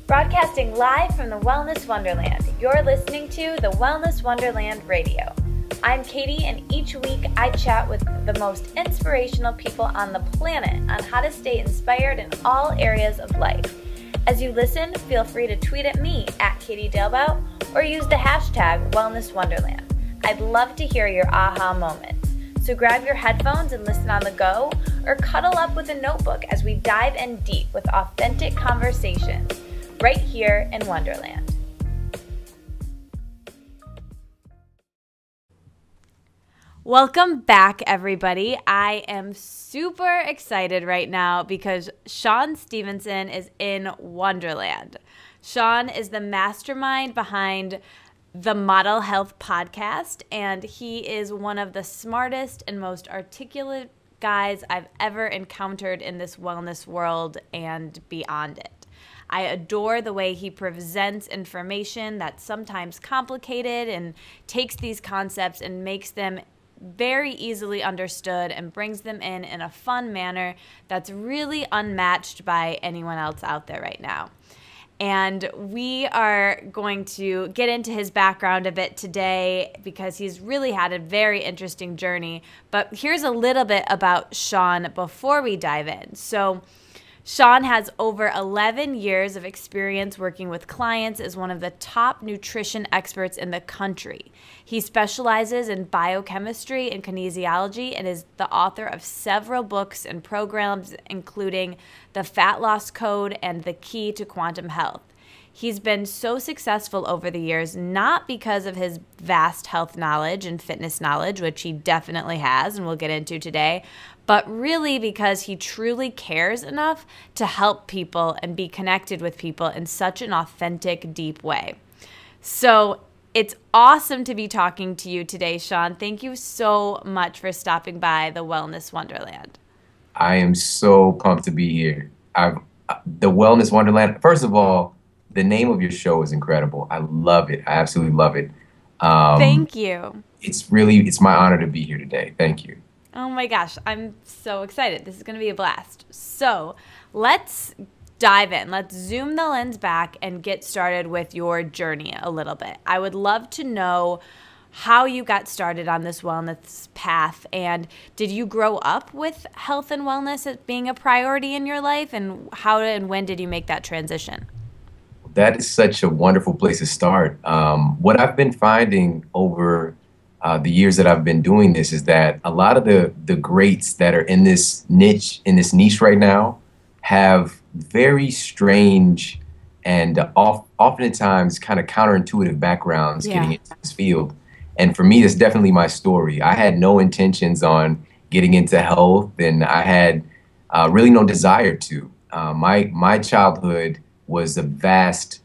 Broadcasting live from the Wellness Wonderland, you're listening to the Wellness Wonderland Radio. I'm Katie, and each week I chat with the most inspirational people on the planet on how to stay inspired in all areas of life. As you listen, feel free to tweet at me at Katie Dalebout or use the hashtag Wellness Wonderland. I'd love to hear your aha moments. So grab your headphones and listen on the go, or cuddle up with a notebook as we dive in deep with authentic conversations right here in Wonderland. Welcome back, everybody. I am super excited right now because SHAWN Stevenson is in Wonderland. SHAWN is the mastermind behind the Model Health podcast, and he is one of the smartest and most articulate guys I've ever encountered in this wellness world and beyond it. I adore the way he presents information that's sometimes complicated and takes these concepts and makes them very easily understood and brings them in a fun manner that's really unmatched by anyone else out there right now. And we are going to get into his background a bit today because he's really had a very interesting journey. But here's a little bit about SHAWN before we dive in. So SHAWN has over 11 years of experience working with clients as one of the top nutrition experts in the country. He specializes in biochemistry and kinesiology and is the author of several books and programs, including The Fat Loss Code and The Key to Quantum Health. He's been so successful over the years, not because of his vast health knowledge and fitness knowledge, which he definitely has and we'll get into today, but really because he truly cares enough to help people and be connected with people in such an authentic, deep way. So it's awesome to be talking to you today, SHAWN. Thank you so much for stopping by the Wellness Wonderland. I am so pumped to be here. The Wellness Wonderland, first of all, the name of your show is incredible. I love it. I absolutely love it. Thank you. It's my honor to be here today. Thank you. Oh my gosh, I'm so excited. This is going to be a blast. So let's dive in. Let's zoom the lens back and get started with your journey a little bit. I would love to know how you got started on this wellness path, and did you grow up with health and wellness as being a priority in your life, and how and when did you make that transition? That is such a wonderful place to start. What I've been finding over the years that I've been doing this is that a lot of the greats that are in this niche right now have very strange and oftentimes kind of counterintuitive backgrounds getting into this field. And for me, that's definitely my story. I had no intentions on getting into health, and I had really no desire to. My childhood was a vast,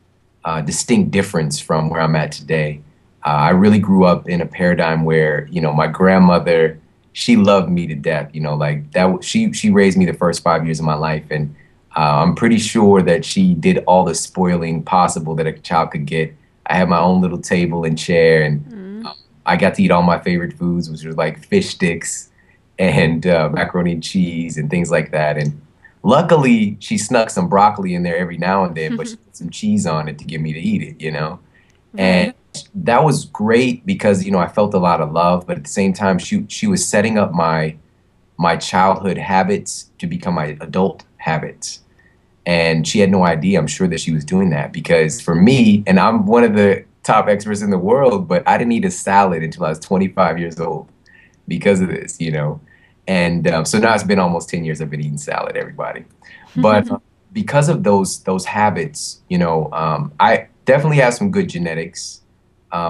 distinct difference from where I'm at today. I really grew up in a paradigm where, my grandmother, she loved me to death, like that. She raised me the first 5 years of my life. And I'm pretty sure that she did all the spoiling possible that a child could get. I had my own little table and chair, and I got to eat all my favorite foods, which were like fish sticks and macaroni and cheese and things like that. And luckily, she snuck some broccoli in there every now and then, but she put some cheese on it to get me to eat it, And that was great because, I felt a lot of love, but at the same time, she was setting up my childhood habits to become my adult habits. And she had no idea, I'm sure, that she was doing that, because for me, and I'm one of the top experts in the world, but I didn't eat a salad until I was 25 years old because of this, And so now it's been almost 10 years I've been eating salad, everybody. But because of those habits, I definitely have some good genetics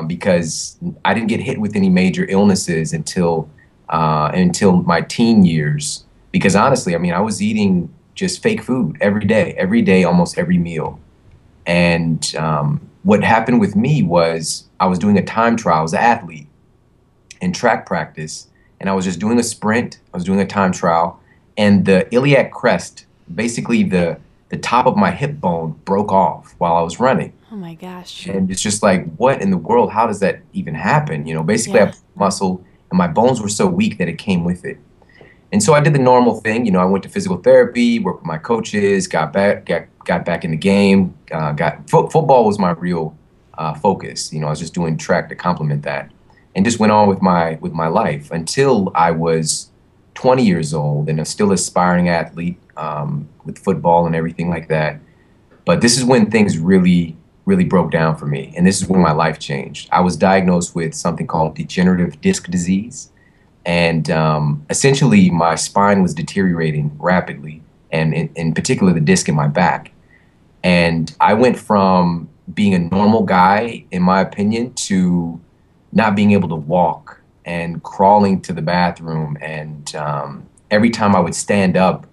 because I didn't get hit with any major illnesses until my teen years. Because honestly, I was eating just fake food every day, almost every meal. And what happened with me was I was doing a time trial. I was an athlete in track practice. And I was just doing a sprint. I was doing a time trial, and the iliac crest, basically the top of my hip bone, broke off while I was running. Oh my gosh. And it's just like, what in the world? How does that even happen? Basically I have muscle, and my bones were so weak that it came with it. And so I did the normal thing. I went to physical therapy, worked with my coaches, got back in the game. Football was my real focus. I was just doing track to complement that, and just went on with my life until I was 20 years old, and I'm still an aspiring athlete with football and everything like that. But this is when things really, really broke down for me, and this is when my life changed. I was diagnosed with something called degenerative disc disease, and essentially my spine was deteriorating rapidly, and in particular the disc in my back. And I went from being a normal guy, in my opinion, to not being able to walk and crawling to the bathroom. And every time I would stand up,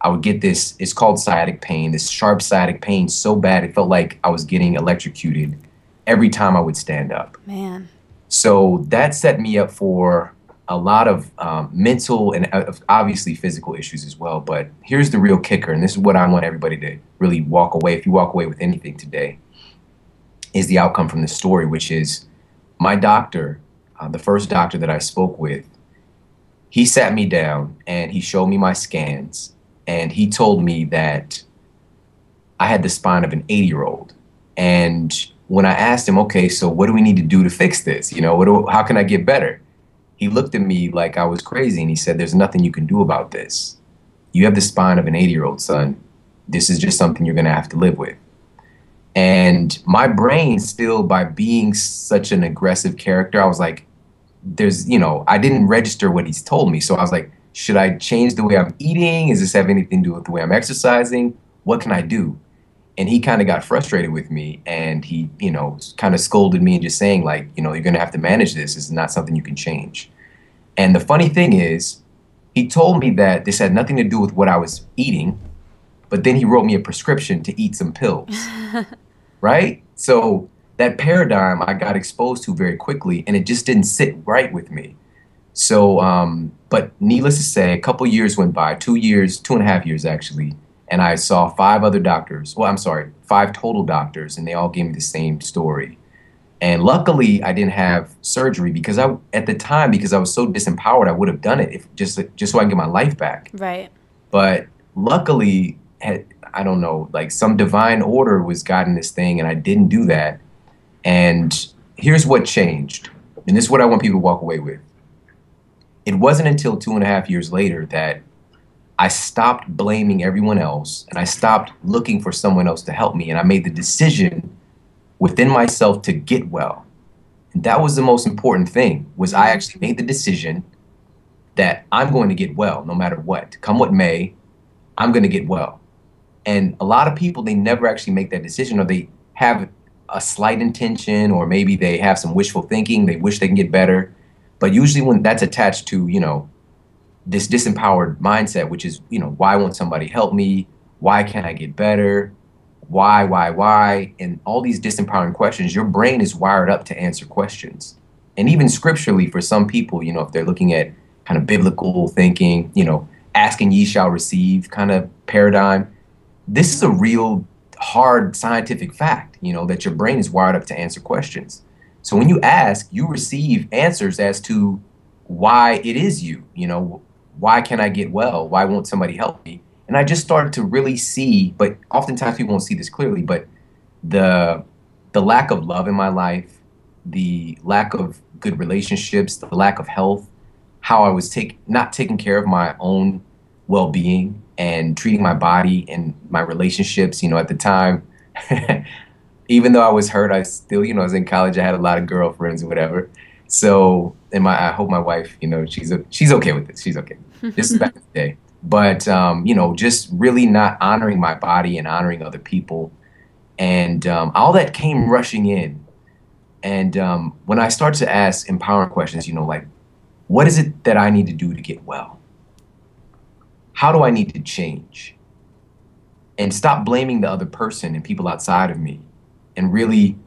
I would get this, it's called sciatic pain, this sharp sciatic pain so bad it felt like I was getting electrocuted every time I would stand up. Man. So that set me up for a lot of mental and obviously physical issues as well. But here's the real kicker, and this is what I want everybody to really walk away, if you walk away with anything today, is the outcome from this story, which is my doctor, the first doctor that I spoke with, he sat me down and he showed me my scans, and he told me that I had the spine of an 80-year-old. And when I asked him, okay, so what do we need to do to fix this? How can I get better? He looked at me like I was crazy, and he said, there's nothing you can do about this. You have the spine of an 80-year-old, son. This is just something you're going to have to live with. And my brain still, by being such an aggressive character, I was like, I didn't register what he's told me. So I was like, should I change the way I'm eating? Does this have anything to do with the way I'm exercising? What can I do? And he kind of got frustrated with me, and he, kind of scolded me and just saying, like, you're going to have to manage this. This is not something you can change. And the funny thing is, he told me that this had nothing to do with what I was eating, but then he wrote me a prescription to eat some pills, right? So that paradigm I got exposed to very quickly, and it just didn't sit right with me. So, but needless to say, a couple years went by, 2 years, 2.5 years actually, and I saw 5 total doctors, and they all gave me the same story. And luckily, I didn't have surgery because at the time, because I was so disempowered, I would have done it if just so I can get my life back. Right. But luckily, I don't know, like some divine order was guiding this thing, and I didn't do that. And here's what changed, and this is what I want people to walk away with. It wasn't until 2.5 years later that I stopped blaming everyone else, and I stopped looking for someone else to help me, and I made the decision within myself to get well. And that was the most important thing, was I actually made the decision that I'm going to get well no matter what. Come what may, I'm going to get well. And a lot of people, they never actually make that decision, or they have a slight intention, or maybe they have some wishful thinking, they wish they can get better. But usually when that's attached to, this disempowered mindset, which is, why won't somebody help me? Why can't I get better? Why? And all these disempowering questions, your brain is wired up to answer questions. And even scripturally, for some people, if they're looking at kind of biblical thinking, asking ye shall receive kind of paradigm, this is a real hard scientific fact, that your brain is wired up to answer questions. So when you ask, you receive answers as to why it is you, why can't I get well? Why won't somebody help me? And I just started to really see, but oftentimes people won't see this clearly, but the lack of love in my life, the lack of good relationships, the lack of health, how I was not taking care of my own well-being and treating my body and my relationships, at the time, even though I was hurt, I still, I was in college, I had a lot of girlfriends or whatever. So, and I hope my wife, she's okay with this. She's okay. This is back in the day. But, just really not honoring my body and honoring other people. And all that came rushing in. And when I started to ask empowering questions, like, what is it that I need to do to get well? How do I need to change? And stop blaming the other person and people outside of me, and really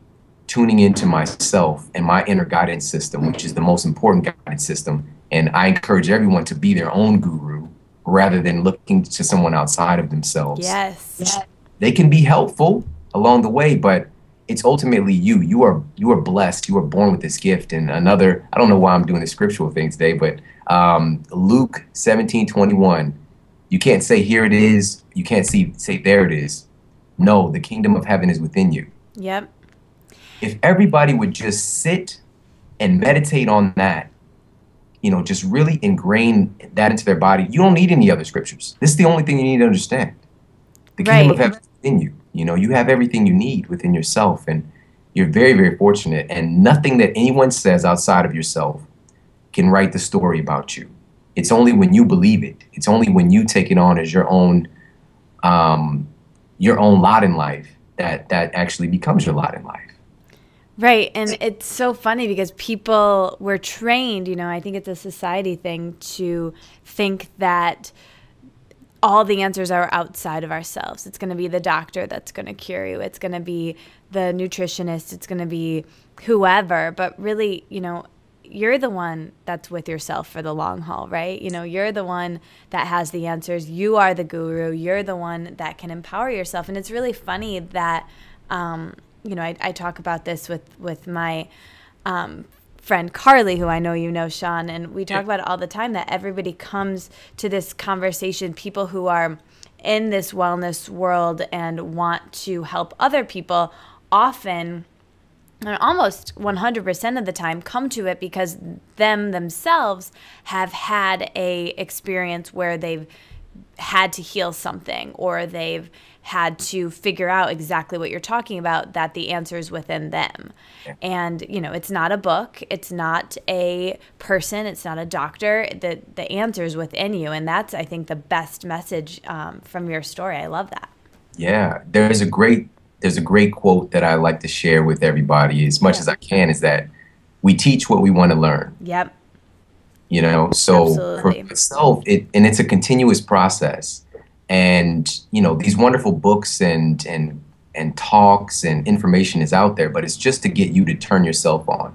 tuning into myself and my inner guidance system, which is the most important guidance system. And I encourage everyone to be their own guru rather than looking to someone outside of themselves. Yes. They can be helpful along the way, but it's ultimately you. You are blessed. You are born with this gift. And another, I don't know why I'm doing the scriptural thing today, but Luke 17:21. You can't say here it is. You can't say there it is. No, the kingdom of heaven is within you. Yep. If everybody would just sit and meditate on that, just really ingrain that into their body, you don't need any other scriptures. This is the only thing you need to understand. The kingdom of heaven is within you. You have everything you need within yourself, and you're very, very fortunate. And nothing that anyone says outside of yourself can write the story about you. It's only when you believe it. It's only when you take it on as your own lot in life that actually becomes your lot in life. Right. And it's so funny because people were trained, I think it's a society thing to think that all the answers are outside of ourselves. It's going to be the doctor that's going to cure you. It's going to be the nutritionist. It's going to be whoever. But really, you're the one that's with yourself for the long haul, right? You're the one that has the answers. You are the guru. You're the one that can empower yourself. And it's really funny that, I talk about this with my friend Carly, who I know you know, Sean, and we talk about it all the time, that everybody comes to this conversation, people who are in this wellness world and want to help other people, often, and almost 100% of the time, come to it because themselves have had a experience where they've had to heal something, or they've had to figure out exactly what you're talking about, that the answer is within them. Yeah. And, it's not a book. It's not a person. It's not a doctor. The answer is within you. And that's, I think, the best message from your story. I love that. Yeah. There's a great quote that I like to share with everybody as much as I can, is that we teach what we want to learn. Yep. So Absolutely. For myself, it's a continuous process. And, these wonderful books and talks and information is out there, but it's just to get you to turn yourself on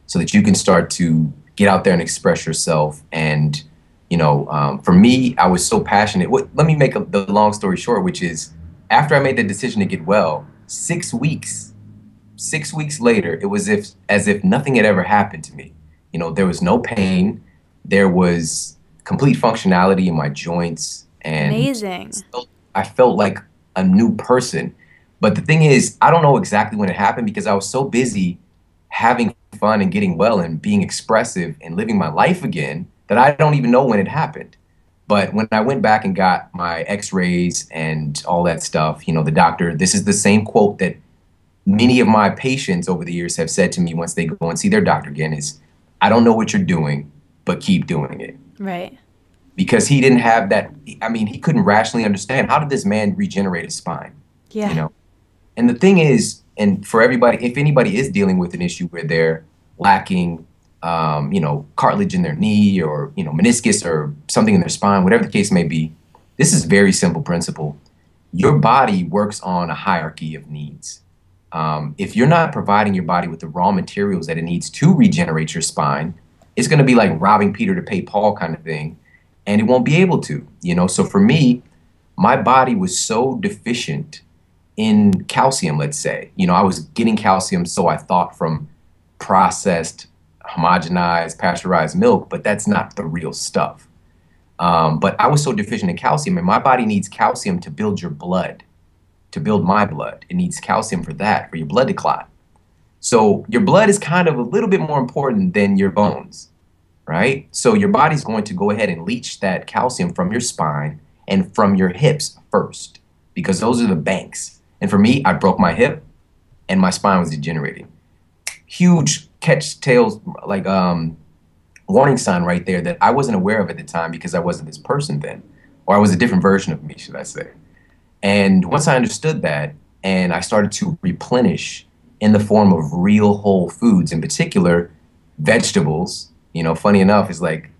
so that you can start to get out there and express yourself. And, for me, I was so passionate. Let me make the long story short, which is after I made the decision to get well, 6 weeks later, it was as if nothing had ever happened to me. There was no pain. There was complete functionality in my joints. And amazing. I felt like a new person. But the thing is, I don't know exactly when it happened because I was so busy having fun and getting well and being expressive and living my life again that I don't even know when it happened. But when I went back and got my x-rays and all that stuff, the doctor, this is the same quote that many of my patients over the years have said to me once they go and see their doctor again, is, I don't know what you're doing, but keep doing it. Right. Because he didn't have that. He couldn't rationally understand, how did this man regenerate his spine? Yeah. And the thing is, and for everybody, if anybody is dealing with an issue where they're lacking, cartilage in their knee, or, meniscus or something in their spine, whatever the case may be, this is very simple principle. Your body works on a hierarchy of needs. If you're not providing your body with the raw materials that it needs to regenerate your spine, it's going to be like robbing Peter to pay Paul kind of thing. And it won't be able to, So for me, my body was so deficient in calcium, let's say. I was getting calcium, so I thought, from processed, homogenized, pasteurized milk, but that's not the real stuff. But I was so deficient in calcium, and my body needs calcium to build your blood, to build my blood. It needs calcium for that, for your blood to clot. So your blood is kind of a little bit more important than your bones. Right? So your body's going to go ahead and leach that calcium from your spine and from your hips first, because those are the banks. And for me, I broke my hip and my spine was degenerating. Huge tails, like warning sign right there that I wasn't aware of at the time because I wasn't this person then, or I was a different version of me, should I say. And once I understood that, and I started to replenish in the form of real whole foods, in particular, vegetables. Funny enough, is like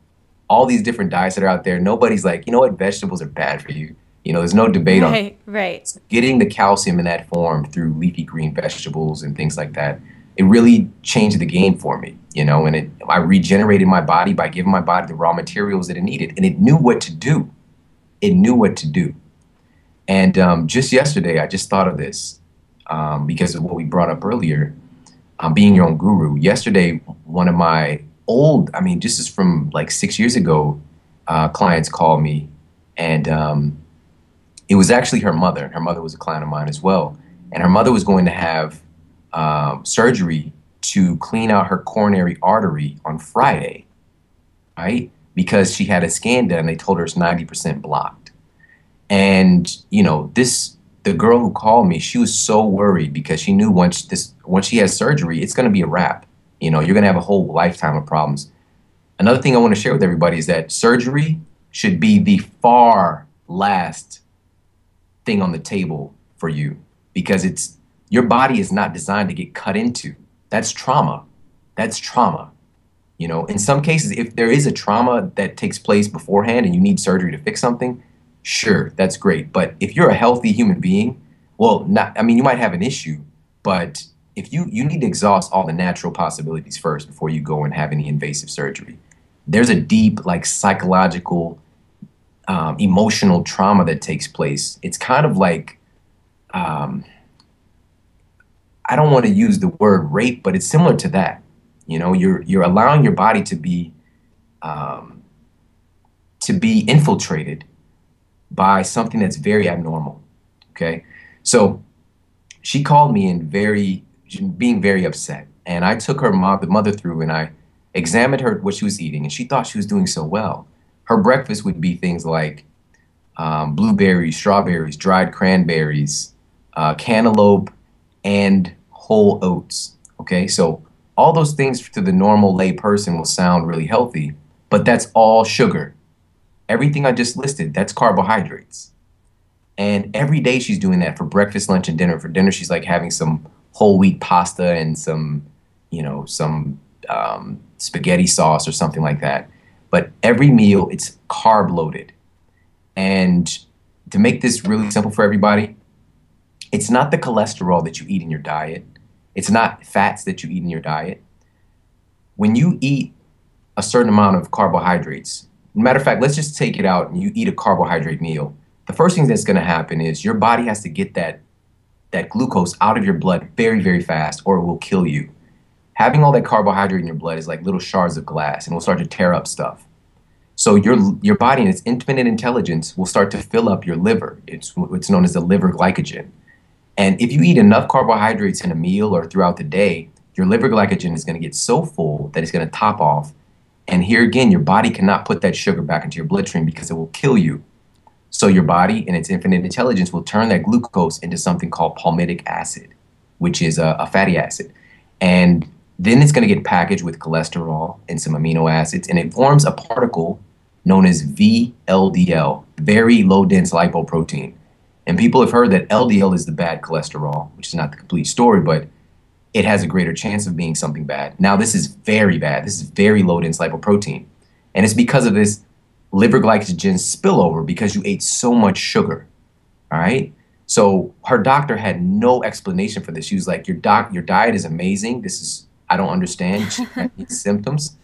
all these different diets that are out there, nobody's like, vegetables are bad for you. There's no debate on it. Right. Getting the calcium in that form through leafy green vegetables and things like that, it really changed the game for me, and I regenerated my body by giving my body the raw materials that it needed, and it knew what to do. And just yesterday, I just thought of this. because of what we brought up earlier, being your own guru. Yesterday, one of my old, I mean, just as from like 6 years ago, clients called me, and it was actually her mother. Her mother was a client of mine as well. And her mother was going to have surgery to clean out her coronary artery on Friday, right? Because she had a scan done, they told her it's 90% blocked. And, you know, the girl who called me, she was so worried because she knew once she has surgery, it's going to be a wrap. You know, you're going to have a whole lifetime of problems. Another thing I want to share with everybody is that surgery should be the far last thing on the table for you, because your body is not designed to get cut into. That's trauma. That's trauma. You know, in some cases, if there is a trauma that takes place beforehand and you need surgery to fix something, sure, that's great. But if you're a healthy human being, well, you might have an issue, but if you need to exhaust all the natural possibilities first before you go and have any invasive surgery. There's a deep, like, psychological, emotional trauma that takes place. It's kind of like, I don't want to use the word rape, but it's similar to that. You know, you're allowing your body to be infiltrated by something that's very abnormal. Okay, so she called me being very upset, and I took the mother through, and I examined her what she was eating, and she thought she was doing so well. Her breakfast would be things like blueberries, strawberries, dried cranberries, cantaloupe, and whole oats. Okay, so all those things to the normal lay person will sound really healthy, but that's all sugar. Everything I just listed, that's carbohydrates. And every day she's doing that for breakfast, lunch, and dinner. For dinner, she's like having some whole wheat pasta and some spaghetti sauce or something like that. But every meal, it's carb loaded. And to make this really simple for everybody, it's not the cholesterol that you eat in your diet. It's not fats that you eat in your diet. When you eat a certain amount of carbohydrates, matter of fact, let's just take it out and you eat a carbohydrate meal. The first thing that's going to happen is your body has to get that glucose out of your blood very, very fast, or it will kill you. Having all that carbohydrate in your blood is like little shards of glass, and it will start to tear up stuff. So your body in its infinite intelligence will start to fill up your liver. It's what's known as the liver glycogen. And if you eat enough carbohydrates in a meal or throughout the day, your liver glycogen is going to get so full that it's going to top off. And here again, your body cannot put that sugar back into your bloodstream because it will kill you. So your body in its infinite intelligence will turn that glucose into something called palmitic acid, which is a fatty acid. And then it's going to get packaged with cholesterol and some amino acids, and it forms a particle known as VLDL, very low dense lipoprotein. And people have heard that LDL is the bad cholesterol, which is not the complete story, but it has a greater chance of being something bad. Now, this is very bad. This is very low dense lipoprotein. And it's because of this liver glycogen spillover because you ate so much sugar. All right. So her doctor had no explanation for this. She was like, your diet is amazing. I don't understand. She had these symptoms.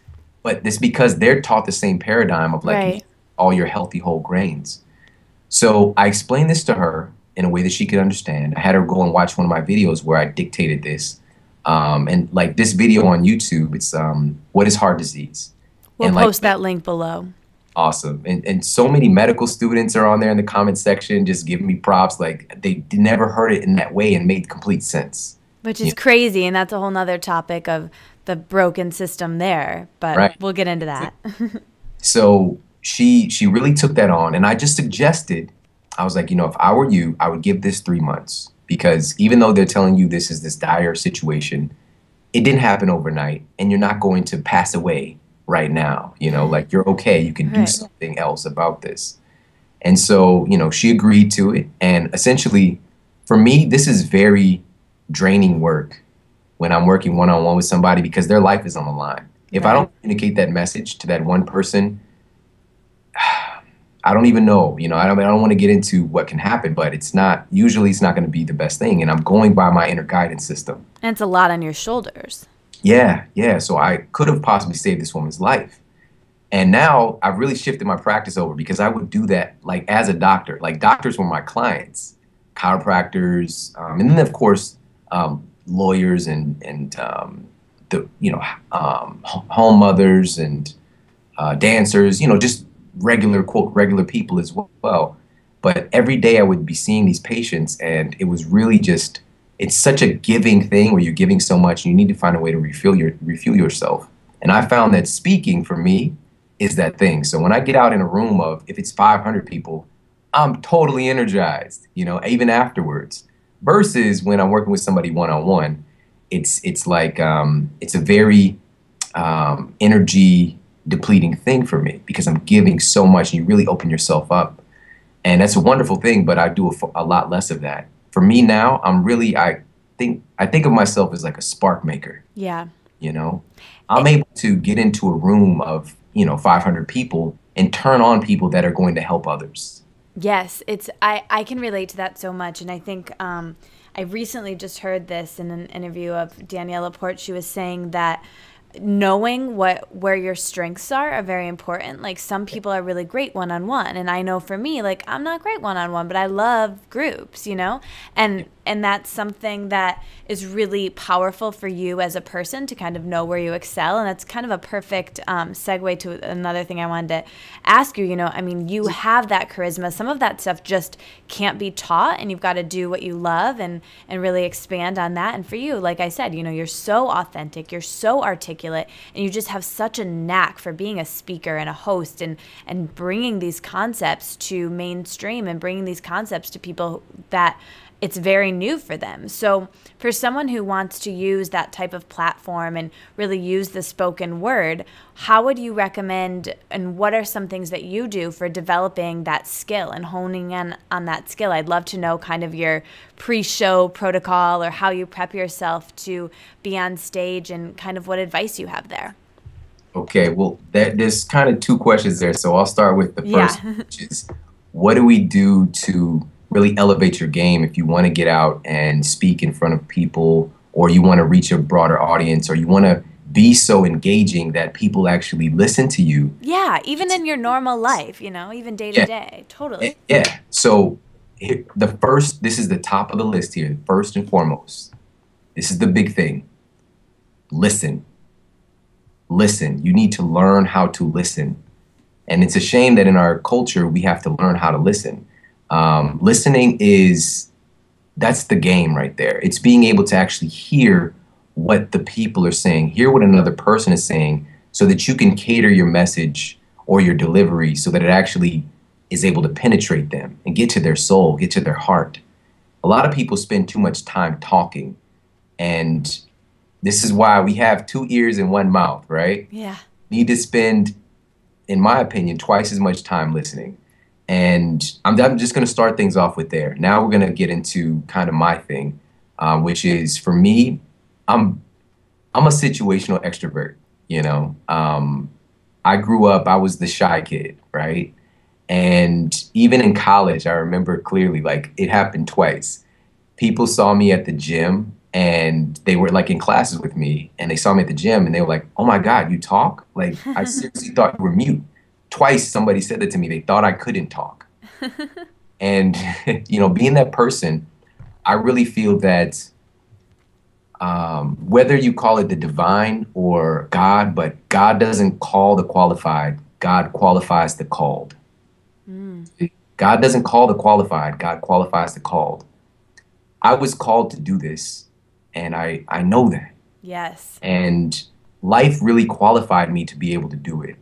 But it's because they're taught the same paradigm of like right. all your healthy whole grains. So I explained this to her in a way that she could understand. I had her go and watch one of my videos where I dictated this. And like this video on YouTube, it's What is Heart Disease? We'll and post that link below. Awesome. And so many medical students are on there in the comment section just giving me props. Like they never heard it in that way and made complete sense. Which is crazy. And that's a whole nother topic of the broken system there. But right. We'll get into that. So she really took that on. And I just suggested, I was like, you know, if I were you, I would give this 3 months. Because even though they're telling you this is this dire situation, it didn't happen overnight. And you're not going to pass away right now. You know, like you're okay. You can do something else about this. And so, you know, she agreed to it. And essentially, for me, this is very draining work when I'm working one-on-one with somebody because their life is on the line. If I don't communicate that message to that one person, I don't even know, you know, I don't want to get into what can happen, but usually it's not going to be the best thing. And I'm going by my inner guidance system. And it's a lot on your shoulders. Yeah. So I could have possibly saved this woman's life. And now I've really shifted my practice over because I would do that like as a doctor. Like doctors were my clients. chiropractors, and then of course lawyers and the home mothers and dancers, just regular, quote, regular people as well. But every day I would be seeing these patients, and it was really just, it's such a giving thing where you're giving so much and you need to find a way to refuel yourself. And I found that speaking for me is that thing. So when I get out in a room of, if it's 500 people, I'm totally energized, even afterwards. Versus when I'm working with somebody one-on-one, it's like, it's a very energy depleting thing for me because I'm giving so much and you really open yourself up. And that's a wonderful thing, but I do a lot less of that. For me now, I think of myself as like a spark maker. Yeah. I'm able to get into a room of, 500 people and turn on people that are going to help others. Yes, I can relate to that so much. And I think I recently just heard this in an interview of Danielle Laporte. She was saying that knowing where your strengths are very important. Like some people are really great one-on-one, and I know for me, like I'm not great one-on-one, but I love groups, and that's something that is really powerful for you as a person to kind of know where you excel. And that's kind of a perfect segue to another thing I wanted to ask you. I mean, you have that charisma. Some of that stuff just can't be taught, and you've got to do what you love and really expand on that. And for you, like I said, you're so authentic, you're so articulate, and you just have such a knack for being a speaker and a host and bringing these concepts to mainstream and bringing these concepts to people that it's very new for them. So for someone who wants to use that type of platform and really use the spoken word, how would you recommend, and what are some things that you do for developing that skill and honing in on that skill? I'd love to know kind of your pre-show protocol or how you prep yourself to be on stage and kind of what advice you have there. Okay, well, there's kind of two questions there. So I'll start with the first, which is, what do we do to really elevate your game if you want to get out and speak in front of people, or you want to reach a broader audience, or you want to be so engaging that people actually listen to you? Yeah, even in your normal life, even day to day. Totally. Yeah. So this is the top of the list here. First and foremost, this is the big thing. Listen. You need to learn how to listen. And it's a shame that in our culture, we have to learn how to listen. Listening that's the game right there. It's being able to actually hear what the people are saying, hear what another person is saying, so that you can cater your message or your delivery so that it actually is able to penetrate them and get to their soul, get to their heart. A lot of people spend too much time talking, and this is why we have 2 ears and 1 mouth, right? Yeah. Need to spend, in my opinion, twice as much time listening. And I'm just going to start things off with there. Now we're going to get into kind of my thing, which is, for me, I'm a situational extrovert. I grew up, I was the shy kid, right? And even in college, I remember clearly, like, it happened twice. People saw me at the gym, and they were like in classes with me, and they saw me at the gym, and they were like, "Oh my God, you talk?" Like, I seriously thought you were mute. Twice somebody said that to me. They thought I couldn't talk. And, being that person, I really feel that whether you call it the divine or God, but God doesn't call the qualified. God qualifies the called. God doesn't call the qualified. God qualifies the called. I was called to do this, and I know that. Yes. And life really qualified me to be able to do it.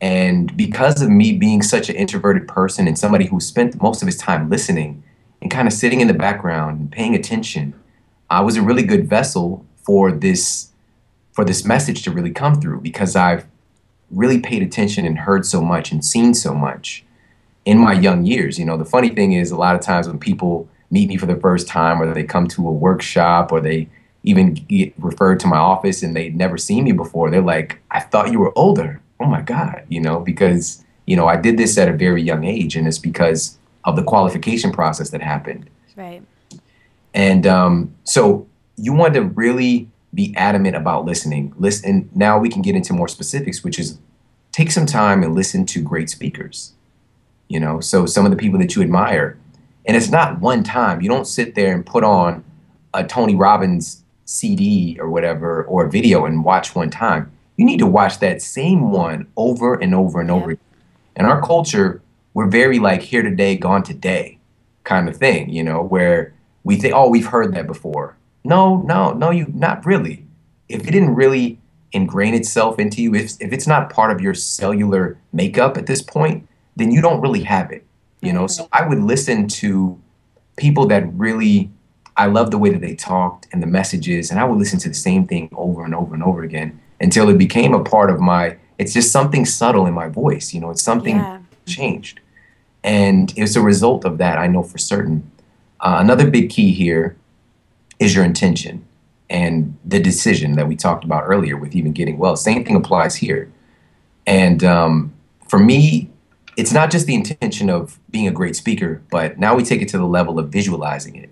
And because of me being such an introverted person and somebody who spent most of his time listening and kind of sitting in the background and paying attention, I was a really good vessel for this message to really come through, because I've really paid attention and heard so much and seen so much in my young years. The funny thing is, a lot of times when people meet me for the first time, or they come to a workshop, or they even get referred to my office and they'd never seen me before, they're like, "I thought you were older." Oh my God, because, I did this at a very young age, and it's because of the qualification process that happened. Right. And so you want to really be adamant about listening. Listen. Now we can get into more specifics, which is take some time and listen to great speakers. So some of the people that you admire, And it's not one time. You don't sit there and put on a Tony Robbins CD or whatever, or a video and watch one time. You need to watch that same one over and over and over. In our culture, we're very like here today, gone today kind of thing, you know, where we think, oh, we've heard that before. No, you not really. If it didn't really ingrain itself into you, if it's not part of your cellular makeup at this point, then you don't really have it, you know? So I would listen to people that really, I love the way that they talked and the messages, and I would listen to the same thing over and over and over again until it became a part of it's just something subtle in my voice, you know, it's something changed. And it's a result of that, I know for certain. Another big key here is your intention and the decision that we talked about earlier with even getting well. Same thing applies here. And for me, it's not just the intention of being a great speaker, but now we take it to the level of visualizing it.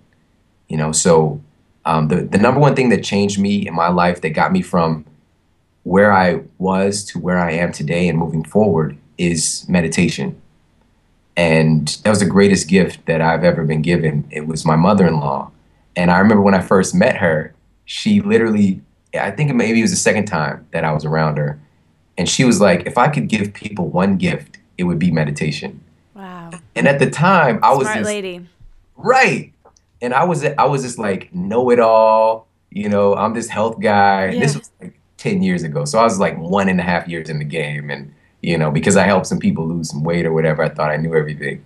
You know, so the number one thing that changed me in my life, that got me from where I was to where I am today and moving forward, is meditation. And that was the greatest gift that I've ever been given. It was my mother-in-law. And I remember when I first met her, she literally, I think maybe it was the second time that I was around her. And she was like, if I could give people one gift, it would be meditation. Wow. And at the time, I was Smart just, lady. Right. And I was just like, know-it-all, you know, I'm this health guy. Yeah. This was like 10 years ago. So I was like 1.5 years in the game. And, you know, because I helped some people lose some weight or whatever, I thought I knew everything.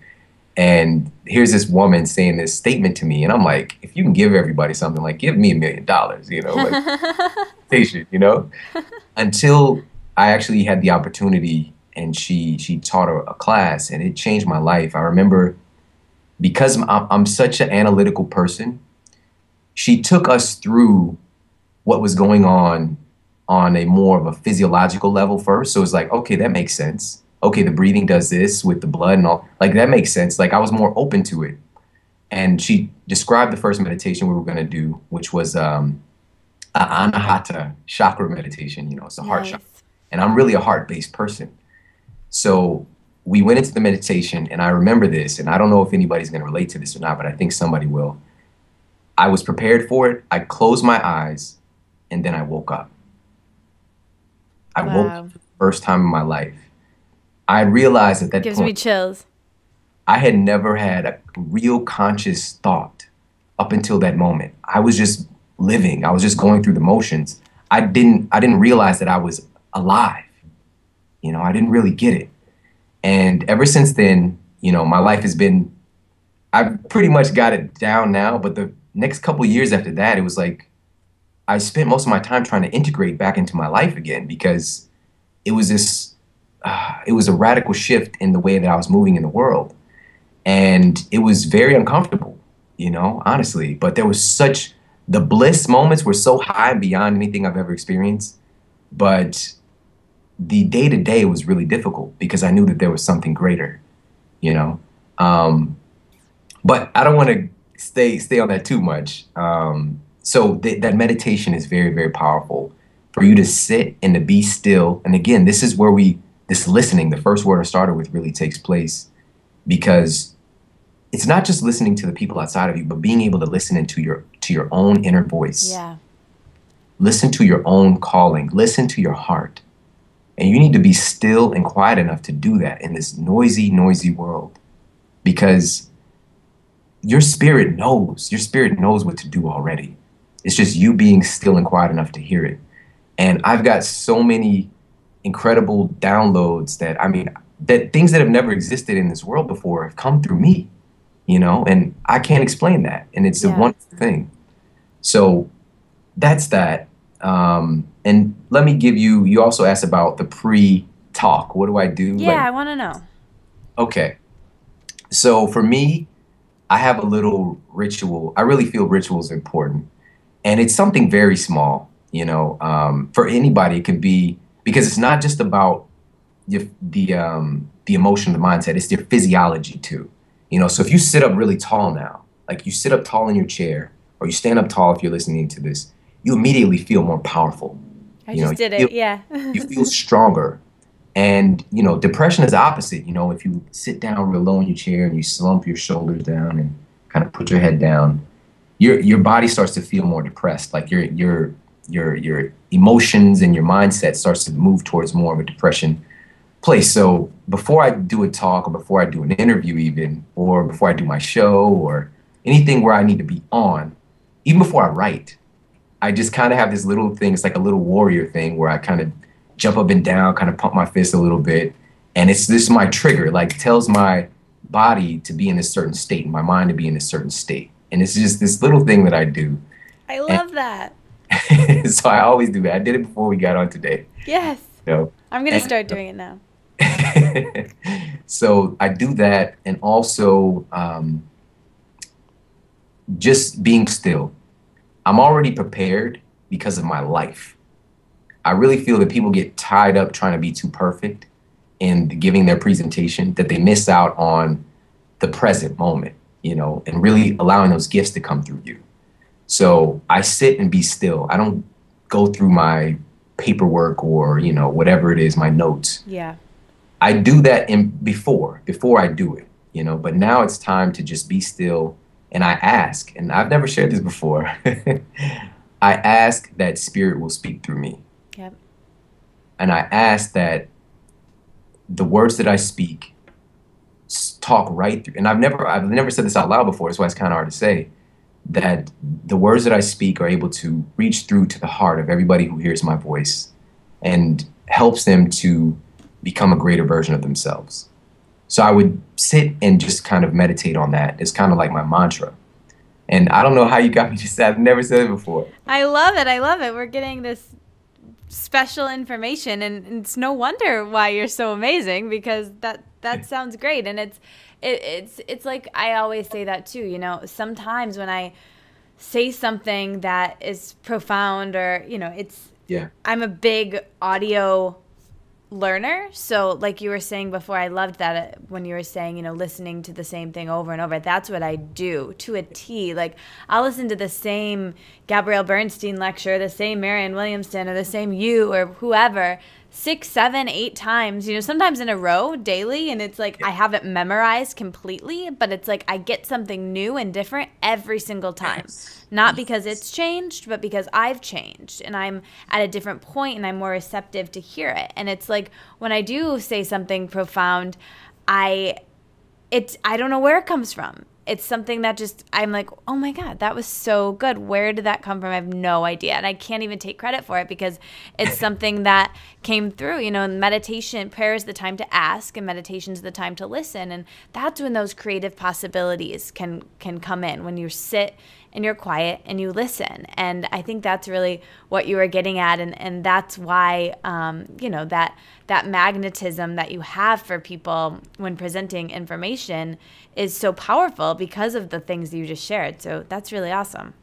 And here's this woman saying this statement to me. And I'm like, if you can give everybody something, like, give me $1 million, you know, like, patient, you know, until I actually had the opportunity, and she taught a class, and it changed my life. I remember, because I'm such an analytical person, she took us through what was going on a more of a physiological level first. So it's like, okay, that makes sense. Okay, the breathing does this with the blood and all. Like, that makes sense. Like, I was more open to it. And she described the first meditation we were going to do, which was a anahata chakra meditation. You know, it's a heart chakra. And I'm really a heart-based person. So we went into the meditation, and I remember this, and I don't know if anybody's going to relate to this or not, but I think somebody will. I was prepared for it. I closed my eyes, and then I woke up. I woke up for the first time in my life. I realized at that point, gives me chills. I had never had a real conscious thought up until that moment. I was just living. I was just going through the motions. I didn't realize that I was alive. You know, I didn't really get it. And ever since then, you know, my life has been, I've pretty much got it down now. But the next couple of years after that, it was like I spent most of my time trying to integrate back into my life again, because it was it was a radical shift in the way that I was moving in the world. And it was very uncomfortable, you know, honestly. But there was the bliss moments were so high and beyond anything I've ever experienced. But the day-to-day was really difficult, because I knew that there was something greater, you know. But I don't want to stay on that too much. So that meditation is very, very powerful, for you to sit and to be still. And again, this is where this listening, the first word I started with, really takes place, because it's not just listening to the people outside of you, but being able to listen into your own inner voice. Yeah. Listen to your own calling. Listen to your heart. And you need to be still and quiet enough to do that in this noisy, noisy world, because your spirit knows what to do already. It's just you being still and quiet enough to hear it. And I've got so many incredible downloads that things that have never existed in this world before have come through me, you know, and I can't explain that. And it's a wonderful thing. So that's that. And let me give you also asked about the pre-talk. What do I do? Yeah, I want to know. Okay. So for me, I have a little ritual. I really feel rituals are important. And it's something very small, you know. For anybody, it could be, because it's not just about the emotion, the mindset. It's your physiology too, you know. So if you sit up really tall now, like you sit up tall in your chair, or you stand up tall if you're listening to this, you immediately feel more powerful. I just did it, yeah. You feel stronger. And, you know, depression is the opposite. You know, if you sit down real low in your chair and you slump your shoulders down and kind of put your head down, your body starts to feel more depressed. Like your emotions and your mindset starts to move towards more of a depression place. So before I do a talk or before I do an interview even, or before I do my show or anything where I need to be on, even before I write, I just kind of have this little thing. It's like a little warrior thing where I kind of jump up and down, kind of pump my fist a little bit. And it's this my trigger, like tells my body to be in a certain state and my mind to be in a certain state. And it's just this little thing that I do. I love that. So I always do that. I did it before we got on today. Yes. You know? I'm going to start doing it now. So I do that, and also just being still. I'm already prepared because of my life. I really feel that people get tied up trying to be too perfect in giving their presentation, that they miss out on the present moment, you know, and really allowing those gifts to come through you. So I sit and be still. I don't go through my paperwork or, you know, whatever it is, my notes. Yeah. I do that before I do it, you know, but now it's time to just be still. And I ask, and I've never shared this before. I ask that spirit will speak through me. Yep. And I ask that the words that I speak talk right through. And I've never said this out loud before. That's why it's kind of hard to say, that the words that I speak are able to reach through to the heart of everybody who hears my voice and helps them to become a greater version of themselves. So I would sit and just kind of meditate on that. It's kind of like my mantra. And I don't know how you got me to say, I've never said it before. I love it. I love it. We're getting this special information, and it's no wonder why you're so amazing, because that sounds great. And it's like, I always say that too, you know, sometimes when I say something that is profound, or, you know, I'm a big audio learner. So like you were saying before, I loved that when you were saying, you know, listening to the same thing over and over. That's what I do to a T. Like, I'll listen to the same Gabrielle Bernstein lecture, the same Marianne Williamson, or the same you or whoever 6, 7, 8 times, you know, sometimes in a row daily. And it's like, I have it memorized completely, but it's like I get something new and different every single time. Not because it's changed, but because I've changed and I'm at a different point and I'm more receptive to hear it. And it's like, when I do say something profound, I don't know where it comes from. It's something that just, I'm like, oh my God, that was so good. Where did that come from? I have no idea. And I can't even take credit for it, because it's something that came through, you know. Meditation, prayer is the time to ask, and meditation is the time to listen. And that's when those creative possibilities can come in, when you sit and you're quiet and you listen. And I think that's really what you were getting at. And that's why, you know, that magnetism that you have for people when presenting information is so powerful, because of the things you just shared. So that's really awesome.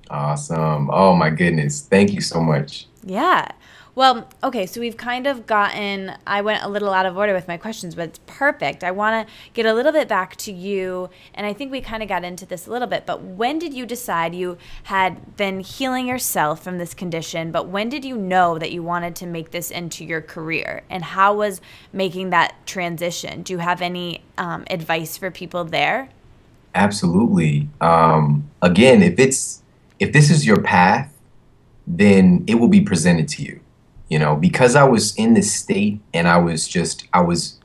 Awesome. Oh my goodness. Thank you so much. Yeah. Well, okay, so we've kind of gotten, I went a little out of order with my questions, but it's perfect. I want to get a little bit back to you, and I think we kind of got into this a little bit, but when did you decide? You had been healing yourself from this condition, but when did you know that you wanted to make this into your career? And how was making that transition? Do you have any advice for people there? Absolutely. Again, if this is your path, then it will be presented to you. You know, because I was in this state and I was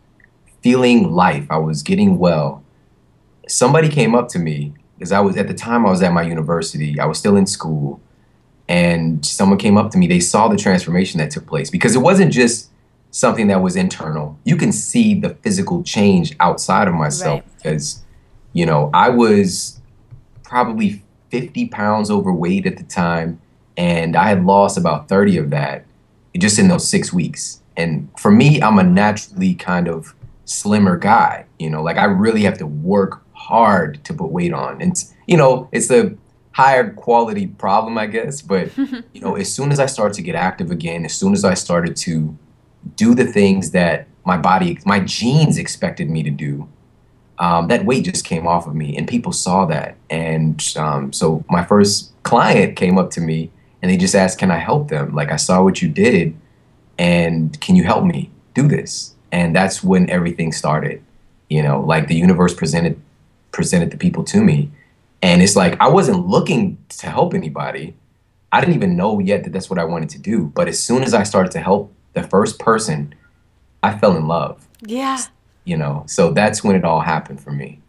feeling life, I was getting well. Somebody came up to me, because at the time I was at my university, I was still in school, and someone came up to me. They saw the transformation that took place, because it wasn't just something that was internal. You can see the physical change outside of myself, right? Because, you know, I was probably 50 pounds overweight at the time, and I had lost about 30 of that just in those 6 weeks. And for me, I'm a naturally kind of slimmer guy, you know, like I really have to work hard to put weight on. And, you know, it's a higher quality problem, I guess. But, you know, as soon as I started to get active again, as soon as I started to do the things that my genes expected me to do, that weight just came off of me, and people saw that. And so my first client came up to me, and they just asked, can I help them? Like, I saw what you did, and can you help me do this. And that's when everything started. You know, like the universe presented the people to me. And it's like I wasn't looking to help anybody. I didn't even know yet that that's what I wanted to do. But as soon as I started to help the first person, I fell in love. Yeah. You know, so that's when it all happened for me.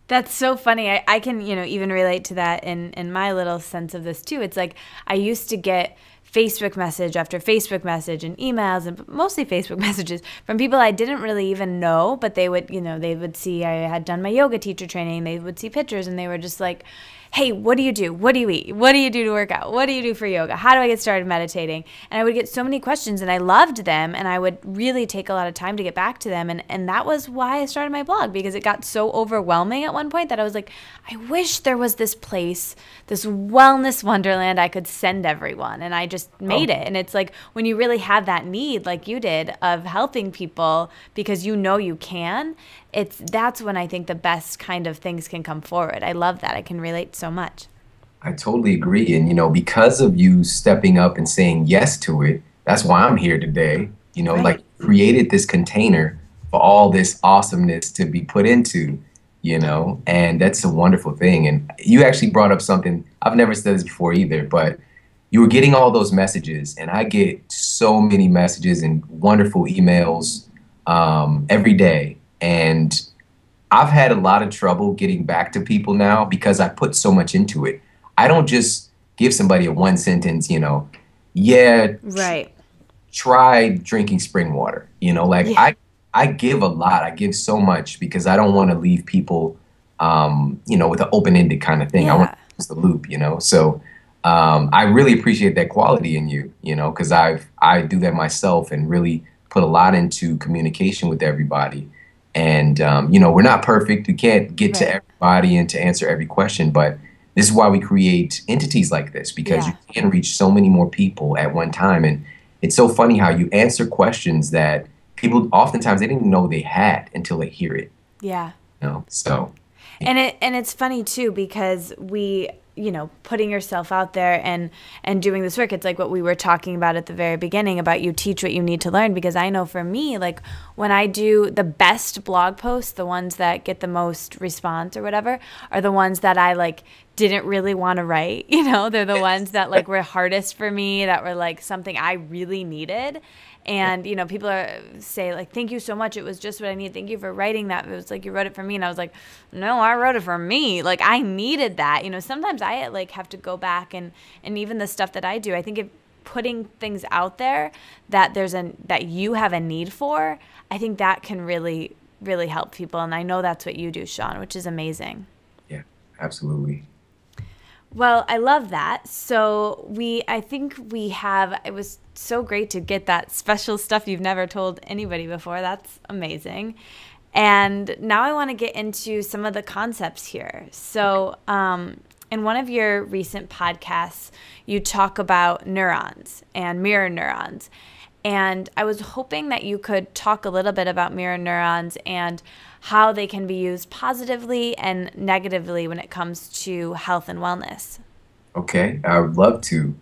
That's so funny. I can, even relate to that in my little sense of this too. It's like I used to get Facebook message after Facebook message and emails, and mostly Facebook messages from people I didn't really even know, but they would see I had done my yoga teacher training. They would see pictures and they were just like, hey, what do you do? What do you eat? What do you do to work out? What do you do for yoga? How do I get started meditating? And I would get so many questions, and I loved them, and I would really take a lot of time to get back to them. And that was why I started my blog, because it got so overwhelming at one point that I was like, I wish there was this place, this wellness wonderland I could send everyone. And I just made it. And it's like when you really have that need, like you did, of helping people because you know you can, that's when I think the best kind of things can come forward. I love that. I can relate so much. I totally agree. And, because of you stepping up and saying yes to it, that's why I'm here today. Right. Like created this container for all this awesomeness to be put into, and that's a wonderful thing. And you actually brought up something, I've never said this before either, but you were getting all those messages, and I get so many messages and wonderful emails every day. And I've had a lot of trouble getting back to people now because I put so much into it. I don't just give somebody a one sentence, yeah, right. Try drinking spring water. Yeah. I give a lot. I give so much because I don't want to leave people, with an open-ended kind of thing. Yeah. I want to close the loop, So I really appreciate that quality in you, because I do that myself and really put a lot into communication with everybody. And, we're not perfect. We can't get to everybody and to answer every question, but this is why we create entities like this, because you can reach so many more people at one time. And it's so funny how you answer questions that people oftentimes they didn't even know they had until they hear it. Yeah. So. And it's funny too, because putting yourself out there and doing this work, it's like what we were talking about at the very beginning about you teach what you need to learn. Because I know for me, like when I do the best blog posts, the ones that get the most response or whatever are the ones that I like didn't really want to write. They're the ones that like were hardest for me, that were like something I really needed. And, people say like, thank you so much. It was just what I needed. Thank you for writing that. It was like, you wrote it for me. And I was like, no, I wrote it for me. Like I needed that. Sometimes I like have to go back and even the stuff that I do, I think if putting things out there that that you have a need for, I think that can really, really help people. And I know that's what you do, Shawn, which is amazing. Yeah, absolutely. Well, I love that. So I think it was so great to get that special stuff you've never told anybody before. That's amazing. And now I want to get into some of the concepts here. So in one of your recent podcasts, you talk about neurons and mirror neurons. And I was hoping that you could talk a little bit about mirror neurons and how they can be used positively and negatively when it comes to health and wellness. Okay, I would love to.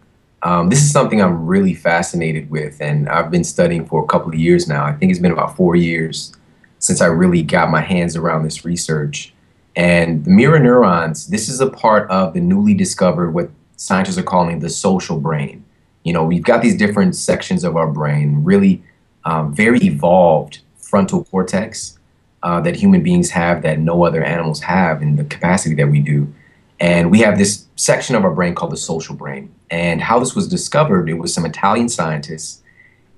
This is something I'm really fascinated with, and I've been studying for a couple of years now. I think it's been about 4 years since I really got my hands around this research. And the mirror neurons, this is a part of the newly discovered, what scientists are calling the social brain. We've got these different sections of our brain, really very evolved frontal cortex that human beings have that no other animals have in the capacity that we do. And we have this section of our brain called the social brain. And how this was discovered, it was some Italian scientists,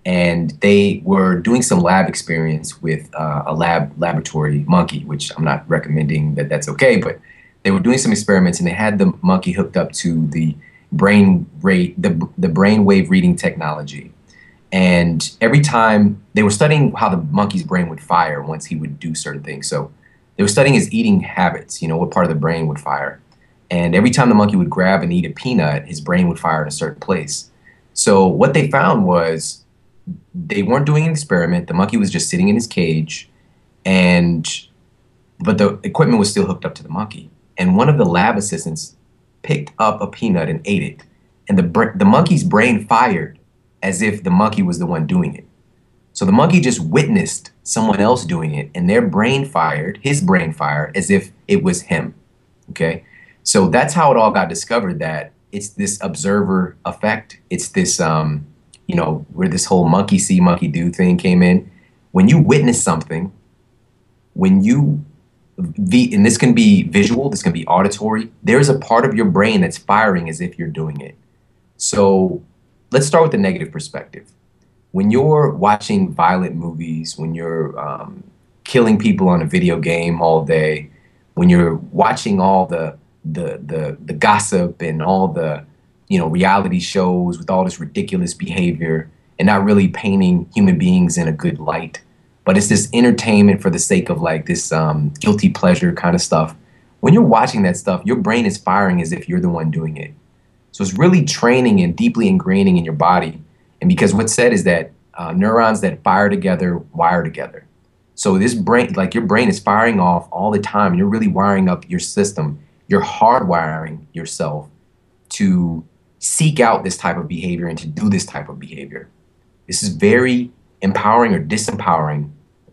and they were doing some lab experience with a laboratory monkey, which I'm not recommending that that's okay, but they were doing some experiments, and they had the monkey hooked up to the the brainwave reading technology. And every time they were studying how the monkey's brain would fire once he would do certain things. So they were studying his eating habits, what part of the brain would fire. And every time the monkey would grab and eat a peanut, his brain would fire in a certain place. So what they found was they weren't doing an experiment. The monkey was just sitting in his cage, but the equipment was still hooked up to the monkey. And one of the lab assistants picked up a peanut and ate it. And the monkey's brain fired as if the monkey was the one doing it. So the monkey just witnessed someone else doing it, and their brain fired, his brain fired, as if it was him. Okay? So that's how it all got discovered, that it's this observer effect. It's this, where this whole monkey see, monkey do thing came in. When you witness something, when you, and this can be visual, this can be auditory, there's a part of your brain that's firing as if you're doing it. So let's start with the negative perspective. When you're watching violent movies, when you're killing people on a video game all day, when you're watching all the gossip and all the reality shows with all this ridiculous behavior and not really painting human beings in a good light, but it's this entertainment for the sake of like this guilty pleasure kind of stuff. When you're watching that stuff, your brain is firing as if you're the one doing it. So it's really training and deeply ingraining in your body. And because what's said is that neurons that fire together wire together. So this brain, like your brain is firing off all the time. And you're really wiring up your system. You're hardwiring yourself to seek out this type of behavior and to do this type of behavior. This is very empowering or disempowering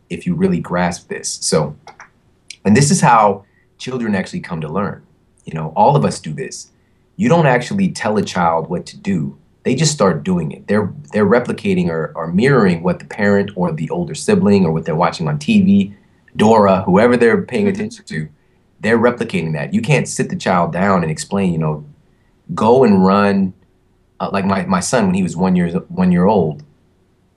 if you really grasp this. So, and this is how children actually come to learn. All of us do this. You don't actually tell a child what to do. They just start doing it. They're replicating or mirroring what the parent or the older sibling or what they're watching on TV, Dora, whoever they're paying attention to, they're replicating that. You can't sit the child down and explain, go and run, like my son when he was 1 year old,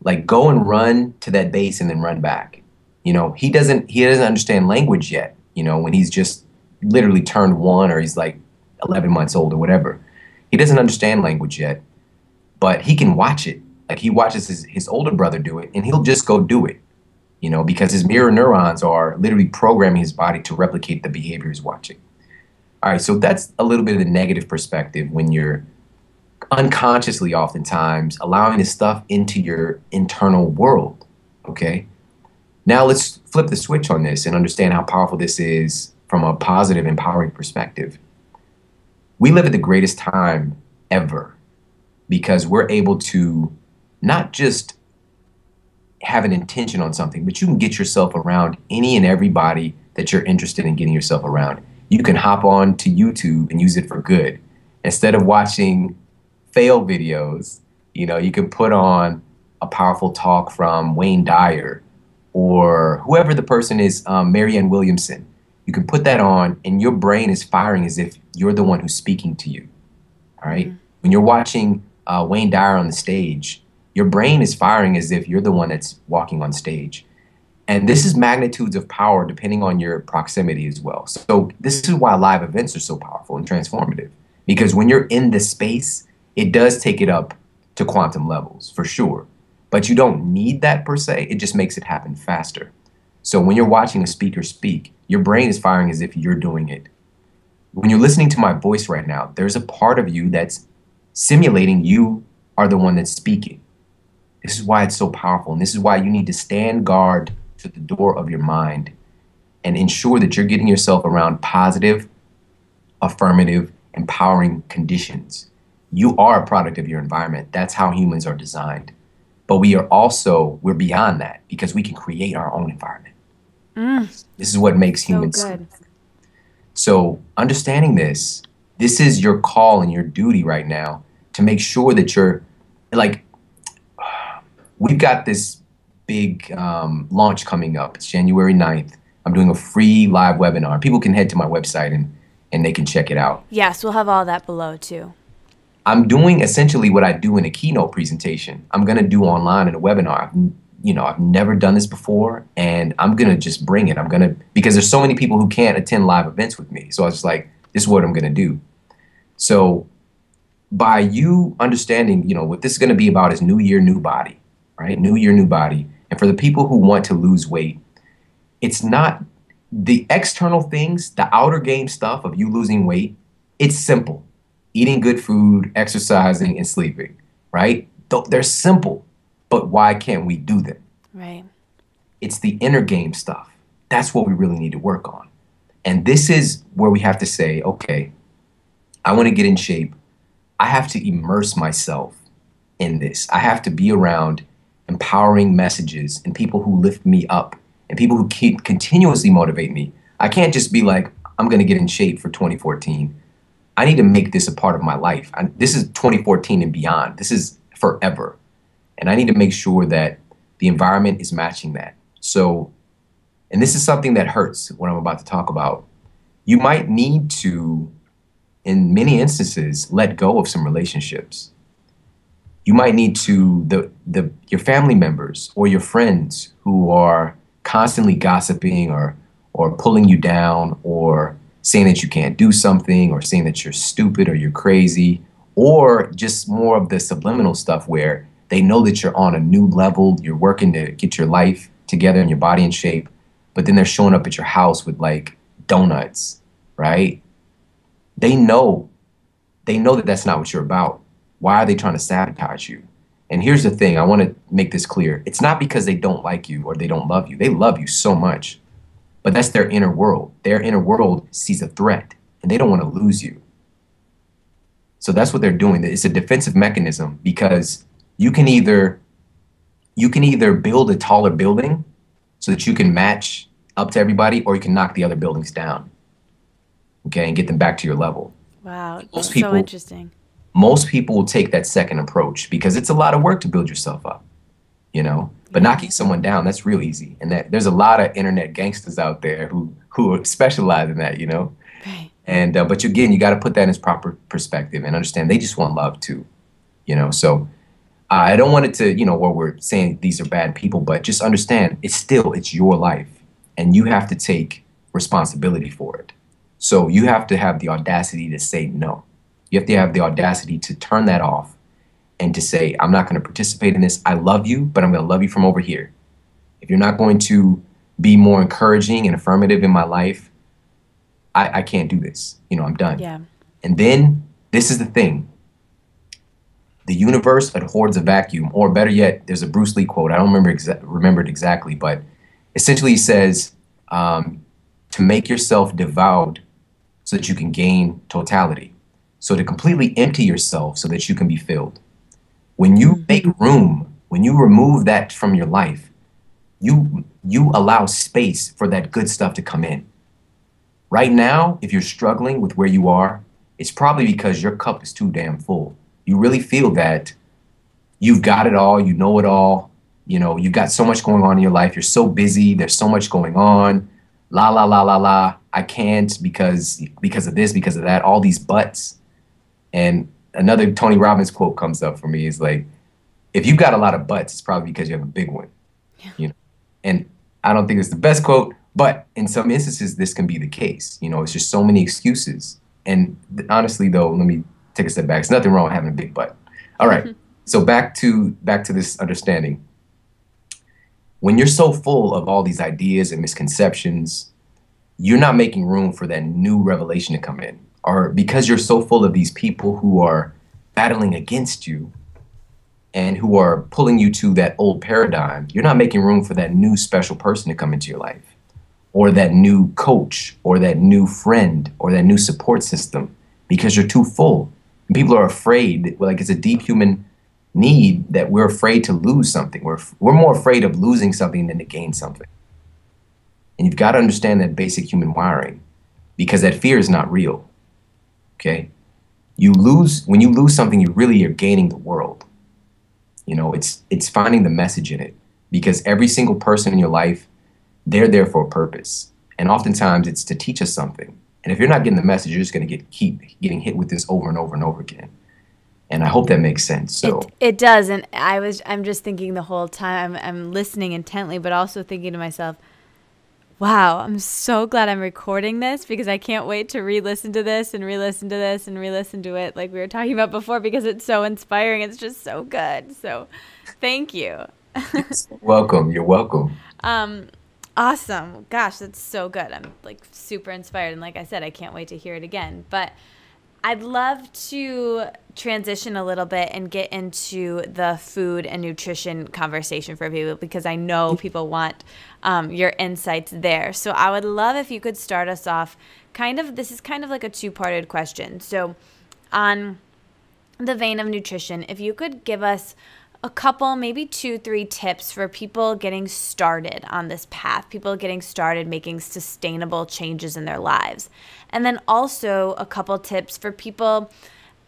like go and run to that base and then run back. He doesn't understand language yet, when he's just literally turned 1 or he's like 11 months old or whatever. He doesn't understand language yet, but he can watch it. Like he watches his older brother do it and he'll just go do it, because his mirror neurons are literally programming his body to replicate the behavior he's watching. All right, so that's a little bit of the negative perspective when you're unconsciously oftentimes allowing this stuff into your internal world, okay? Now let's flip the switch on this and understand how powerful this is from a positive, empowering perspective. We live at the greatest time ever because we're able to not just have an intention on something, but you can get yourself around any and everybody that you're interested in getting yourself around. You can hop on to YouTube and use it for good. Instead of watching fail videos, you can put on a powerful talk from Wayne Dyer or whoever the person is, Marianne Williamson. You can put that on and your brain is firing as if you're the one who's speaking to you, all right? Mm-hmm. When you're watching Wayne Dyer on the stage, your brain is firing as if you're the one that's walking on stage. And this is magnitudes of power depending on your proximity as well. So this is why live events are so powerful and transformative. Because when you're in the space, it does take it up to quantum levels, for sure. But you don't need that per se. It just makes it happen faster. So when you're watching a speaker speak, your brain is firing as if you're doing it. When you're listening to my voice right now, there's a part of you that's simulating you are the one that's speaking. This is why it's so powerful. And this is why you need to stand guard to the door of your mind and ensure that you're getting yourself around positive, affirmative, empowering conditions. You are a product of your environment. That's how humans are designed. But we're beyond that because we can create our own environment. This is what makes humans. So good. So understanding this is your call and your duty right now to make sure that you're like, we've got this big launch coming up. It's January 9th. I'm doing a free live webinar. People can head to my website and they can check it out. Yes, we'll have all that below too. I'm doing essentially what I do in a keynote presentation. I'm going to do online in a webinar. I've never done this before, and I'm going to just bring it. Because there's so many people who can't attend live events with me. So I was just like, this is what I'm going to do. So by you understanding, what this is going to be about is new year, new body, right? New year, new body. And for the people who want to lose weight, it's not the external things, the outer game stuff of you losing weight. It's simple. Eating good food, exercising, and sleeping, right? They're simple, but why can't we do them? Right. It's the inner game stuff. That's what we really need to work on. And this is where we have to say, okay, I want to get in shape. I have to immerse myself in this. I have to be around empowering messages and people who lift me up and people who keep continuously motivate me. I can't just be like, I'm going to get in shape for 2014. I need to make this a part of my life. This is 2014 and beyond. This is forever. And I need to make sure that the environment is matching that. So, and this is something that hurts what I'm about to talk about. You might need to, in many instances, let go of some relationships. You might need to, your family members or your friends who are constantly gossiping or pulling you down or saying that you can't do something or saying that you're stupid or you're crazy, or just more of the subliminal stuff where they know that you're on a new level, you're working to get your life together and your body in shape, but then they're showing up at your house with like donuts, right? They know that that's not what you're about. Why are they trying to sabotage you? And here's the thing, I want to make this clear. It's not because they don't like you or they don't love you. They love you so much, but that's their inner world. Their inner world sees a threat and they don't want to lose you. So that's what they're doing. It's a defensive mechanism because you can either build a taller building so that you can match up to everybody, or you can knock the other buildings down, okay, and get them back to your level. Wow, that's so interesting. Most people will take that second approach because it's a lot of work to build yourself up, you know. But knocking someone down, that's real easy. And there's a lot of internet gangsters out there who specialize in that, you know. Right. And but again, you got to put that in its proper perspective and understand they just want love too, you know. So I don't want it to, you know, where we're saying these are bad people, but just understand it's your life and you have to take responsibility for it. So you have to have the audacity to say no. You have to have the audacity to turn that off and to say, I'm not going to participate in this. I love you, but I'm going to love you from over here. If you're not going to be more encouraging and affirmative in my life, I can't do this. You know, I'm done. Yeah. And then this is the thing. The universe abhors a vacuum, or better yet, there's a Bruce Lee quote. I don't remember it exactly, but essentially he says to make yourself devout so that you can gain totality. So to completely empty yourself so that you can be filled. When you make room, when you remove that from your life, you allow space for that good stuff to come in. Right now, if you're struggling with where you are, it's probably because your cup is too damn full. You really feel that you've got it all, you know it all, you know, you've got so much going on in your life, you're so busy, there's so much going on, la, la, la, la, la, I can't because of this, because of that, all these buts. And another Tony Robbins quote comes up for me is like, if you've got a lot of butts, it's probably because you have a big one. Yeah. You know, and I don't think it's the best quote, but in some instances, this can be the case. You know, it's just so many excuses. And honestly, though, let me take a step back. There's nothing wrong with having a big butt. All right. So back to this understanding. When you're so full of all these ideas and misconceptions, you're not making room for that new revelation to come in. Or because you're so full of these people who are battling against you and who are pulling you to that old paradigm, you're not making room for that new special person to come into your life, or that new coach, or that new friend, or that new support system, because you're too full. And people are afraid, like it's a deep human need that we're afraid to lose something. We're more afraid of losing something than to gain something. And you've got to understand that basic human wiring, because that fear is not real. Okay? When you lose something, you really are gaining the world. You know, it's finding the message in it, because every single person in your life, they're there for a purpose. And oftentimes it's to teach us something. And if you're not getting the message, you're just going to keep getting hit with this over and over and over again. And I hope that makes sense. So it does. And I'm just thinking the whole time, I'm listening intently, but also thinking to myself, wow, I'm so glad I'm recording this, because I can't wait to re-listen to this and re-listen to this and re-listen to it like we were talking about before, because it's so inspiring. It's just so good. So thank you. Welcome. You're welcome. Awesome. Gosh, that's so good. I'm like super inspired. And like I said, I can't wait to hear it again. But I'd love to transition a little bit and get into the food and nutrition conversation for people, because I know people want your insights there. So I would love if you could start us off this is kind of like a two-parted question. So on the vein of nutrition, if you could give us a couple, maybe 2, 3 tips for people getting started on this path, people getting started making sustainable changes in their lives. And then also a couple tips for people,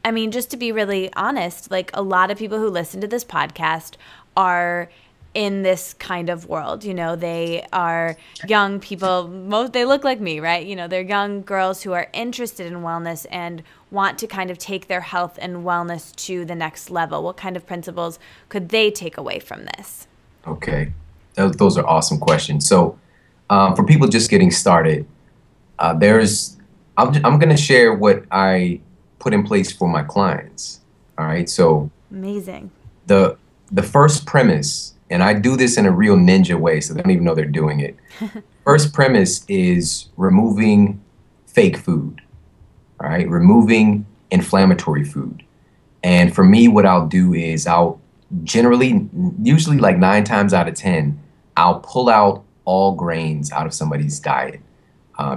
I mean, just to be really honest, like a lot of people who listen to this podcast are in this kind of world. You know, they are young people, they look like me, right? You know, they're young girls who are interested in wellness and want to kind of take their health and wellness to the next level. What kind of principles could they take away from this? Okay, those are awesome questions. So for people just getting started, I'm going to share what I put in place for my clients. All right. So amazing. The first premise, and I do this in a real ninja way, so they don't even know they're doing it. First premise is removing fake food. All right. Removing inflammatory food. And for me, what I'll do is usually like 9 times out of 10, I'll pull out all grains out of somebody's diet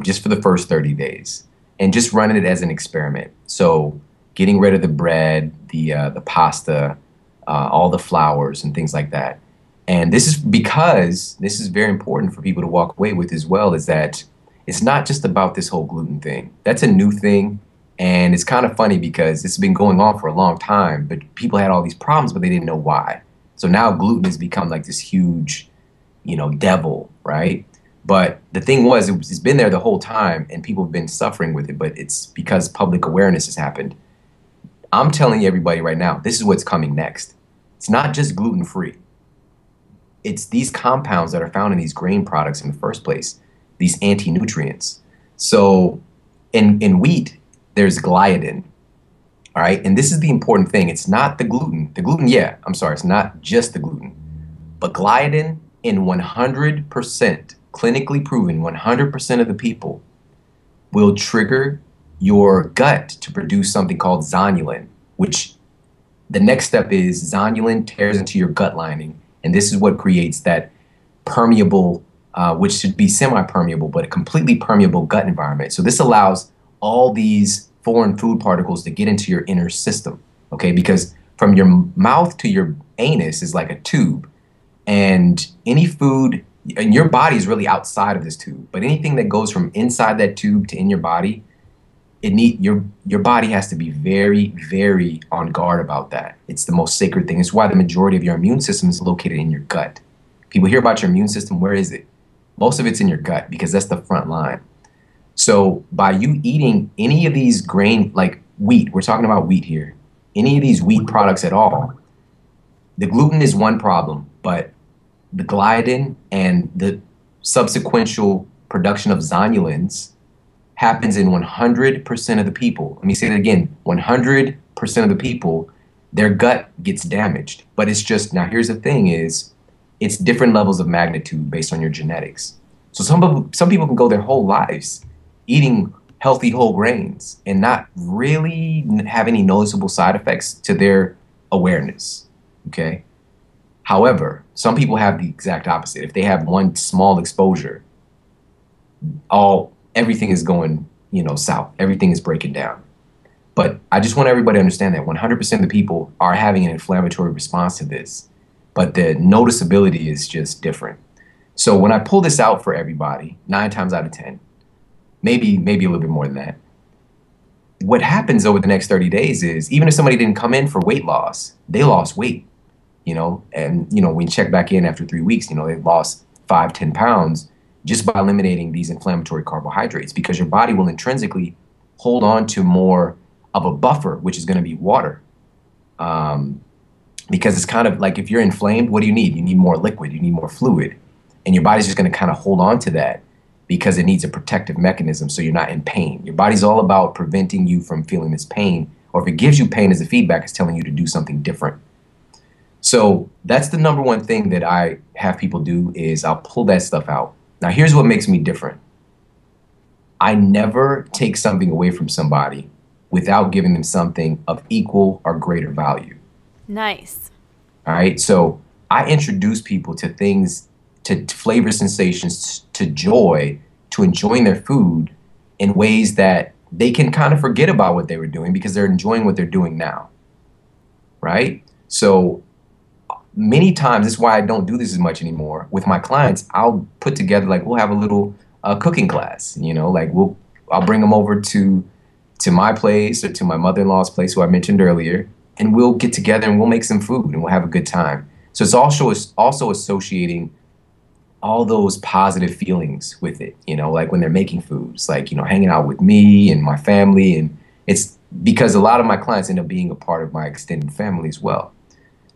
just for the first 30 days and just running it as an experiment. So getting rid of the bread, the pasta, all the flours and things like that. And this is because this is very important for people to walk away with as well, is that it's not just about this whole gluten thing. That's a new thing. And it's kind of funny because it's been going on for a long time, but people had all these problems, but they didn't know why. So now gluten has become like this huge, devil, right? But the thing was, it's been there the whole time and people have been suffering with it, but it's because public awareness has happened. I'm telling everybody right now, this is what's coming next. It's not just gluten-free. It's these compounds that are found in these grain products in the first place, these anti-nutrients. So in wheat, there's gliadin, all right? And this is the important thing. It's not the gluten. The gluten, it's not just the gluten. But gliadin in 100%, clinically proven, 100% of the people will trigger your gut to produce something called zonulin, which the next step is zonulin tears into your gut lining. And this is what creates that permeable, which should be semi-permeable, but a completely permeable gut environment. So this allows all these foreign food particles to get into your inner system, okay? Because from your mouth to your anus is like a tube. And any food, and your body is really outside of this tube, but anything that goes from inside that tube to in your body, your body has to be very, very on guard about that. It's the most sacred thing. It's why the majority of your immune system is located in your gut. People hear about your immune system, where is it? Most of it's in your gut because that's the front line. So by you eating any of these grain, like wheat, we're talking about wheat here, any of these wheat products at all, the gluten is one problem, but the gliadin and the subsequent production of zonulins happens in 100% of the people. Let me say that again, 100% of the people, their gut gets damaged. But it's just, now here's the thing is, it's different levels of magnitude based on your genetics. So some people can go their whole lives eating healthy whole grains and not really have any noticeable side effects to their awareness, okay? However, some people have the exact opposite. If they have one small exposure, everything is going, south. Everything is breaking down. But I just want everybody to understand that 100% of the people are having an inflammatory response to this, but the noticeability is just different. So when I pull this out for everybody, 9 times out of 10, maybe a little bit more than that, what happens over the next 30 days is, even if somebody didn't come in for weight loss, they lost weight, and, when you check back in after 3 weeks, they lost 5-10 pounds just by eliminating these inflammatory carbohydrates, because your body will intrinsically hold on to more of a buffer, which is going to be water. Because it's kind of like, if you're inflamed, what do you need? You need more liquid, you need more fluid. And your body's just going to kind of hold on to that because it needs a protective mechanism so you're not in pain. Your body's all about preventing you from feeling this pain, or if it gives you pain as a feedback, it's telling you to do something different. So that's the number one thing that I have people do, is I'll pull that stuff out. Now, here's what makes me different. I never take something away from somebody without giving them something of equal or greater value. Nice. All right. So I introduce people to things, to flavor sensations, to joy, to enjoying their food in ways that they can kind of forget about what they were doing because they're enjoying what they're doing now. Right. So many times, this is why I don't do this as much anymore. With my clients, I'll put together, like, we'll have a little cooking class, you know, like I'll bring them over to my place or to my mother-in-law's place, who I mentioned earlier, and we'll get together and we'll make some food and we'll have a good time. So it's also associating all those positive feelings with it, you know, like when they're making foods, like, you know, hanging out with me and my family. And it's because a lot of my clients end up being a part of my extended family as well.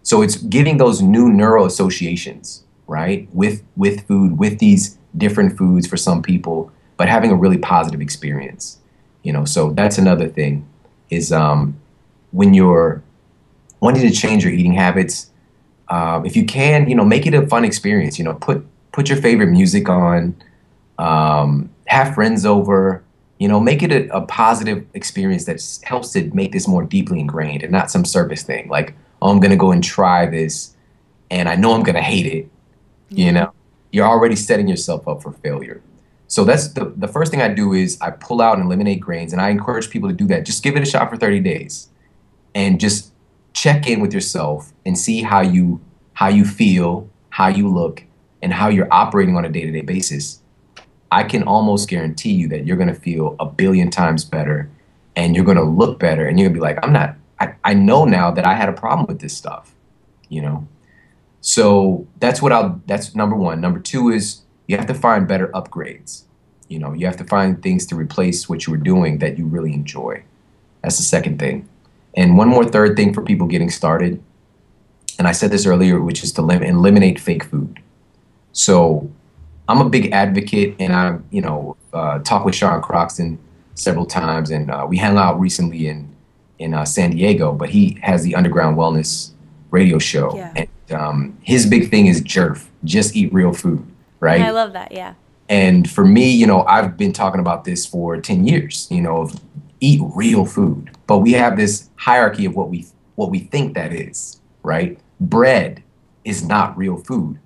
So it's giving those new neural associations, right, with food, with these different foods for some people, but having a really positive experience, you know. So that's another thing is when you're wanting to change your eating habits, if you can, you know, make it a fun experience. You know, put your favorite music on, have friends over, you know, make it a positive experience that helps to make this more deeply ingrained and not some surface thing. Like, oh, I'm going to go and try this and I know I'm going to hate it. You know, you're already setting yourself up for failure. So that's the first thing I do is I pull out and eliminate grains, and I encourage people to do that. Just give it a shot for 30 days and just check in with yourself and see how you feel, how you look, and how you're operating on a day-to-day basis. I can almost guarantee you that you're going to feel a billion times better, and you're going to look better, and you're going to be like, I know now that I had a problem with this stuff, you know? So that's number one. Number two is you have to find better upgrades. You know, you have to find things to replace what you were doing that you really enjoy. That's the second thing. And one more third thing for people getting started, and I said this earlier, which is to eliminate fake food. So I'm a big advocate, and I, you know, talked with Sean Croxton several times, and we hung out recently in San Diego, but he has the Underground Wellness radio show. Yeah. And his big thing is JERF, just eat real food, right? I love that, yeah. And for me, you know, I've been talking about this for 10 years, you know, of eat real food. But we have this hierarchy of what we think that is, right? Bread is not real food.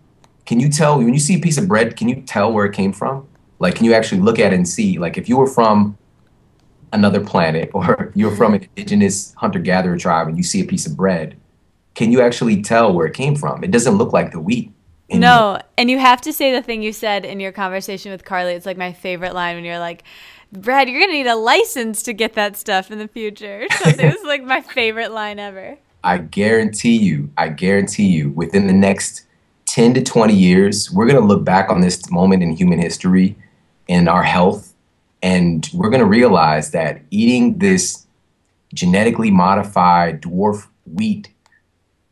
Can you tell, when you see a piece of bread, can you tell where it came from? Like, can you actually look at it and see, like, if you were from another planet or you're from an indigenous hunter-gatherer tribe and you see a piece of bread, can you actually tell where it came from? It doesn't look like the wheat. No, and you have to say the thing you said in your conversation with Carly. It's like my favorite line when you're like, Brad, you're going to need a license to get that stuff in the future. Something was like my favorite line ever. I guarantee you, within the next 10 to 20 years, we're going to look back on this moment in human history and our health, and we're going to realize that eating this genetically modified dwarf wheat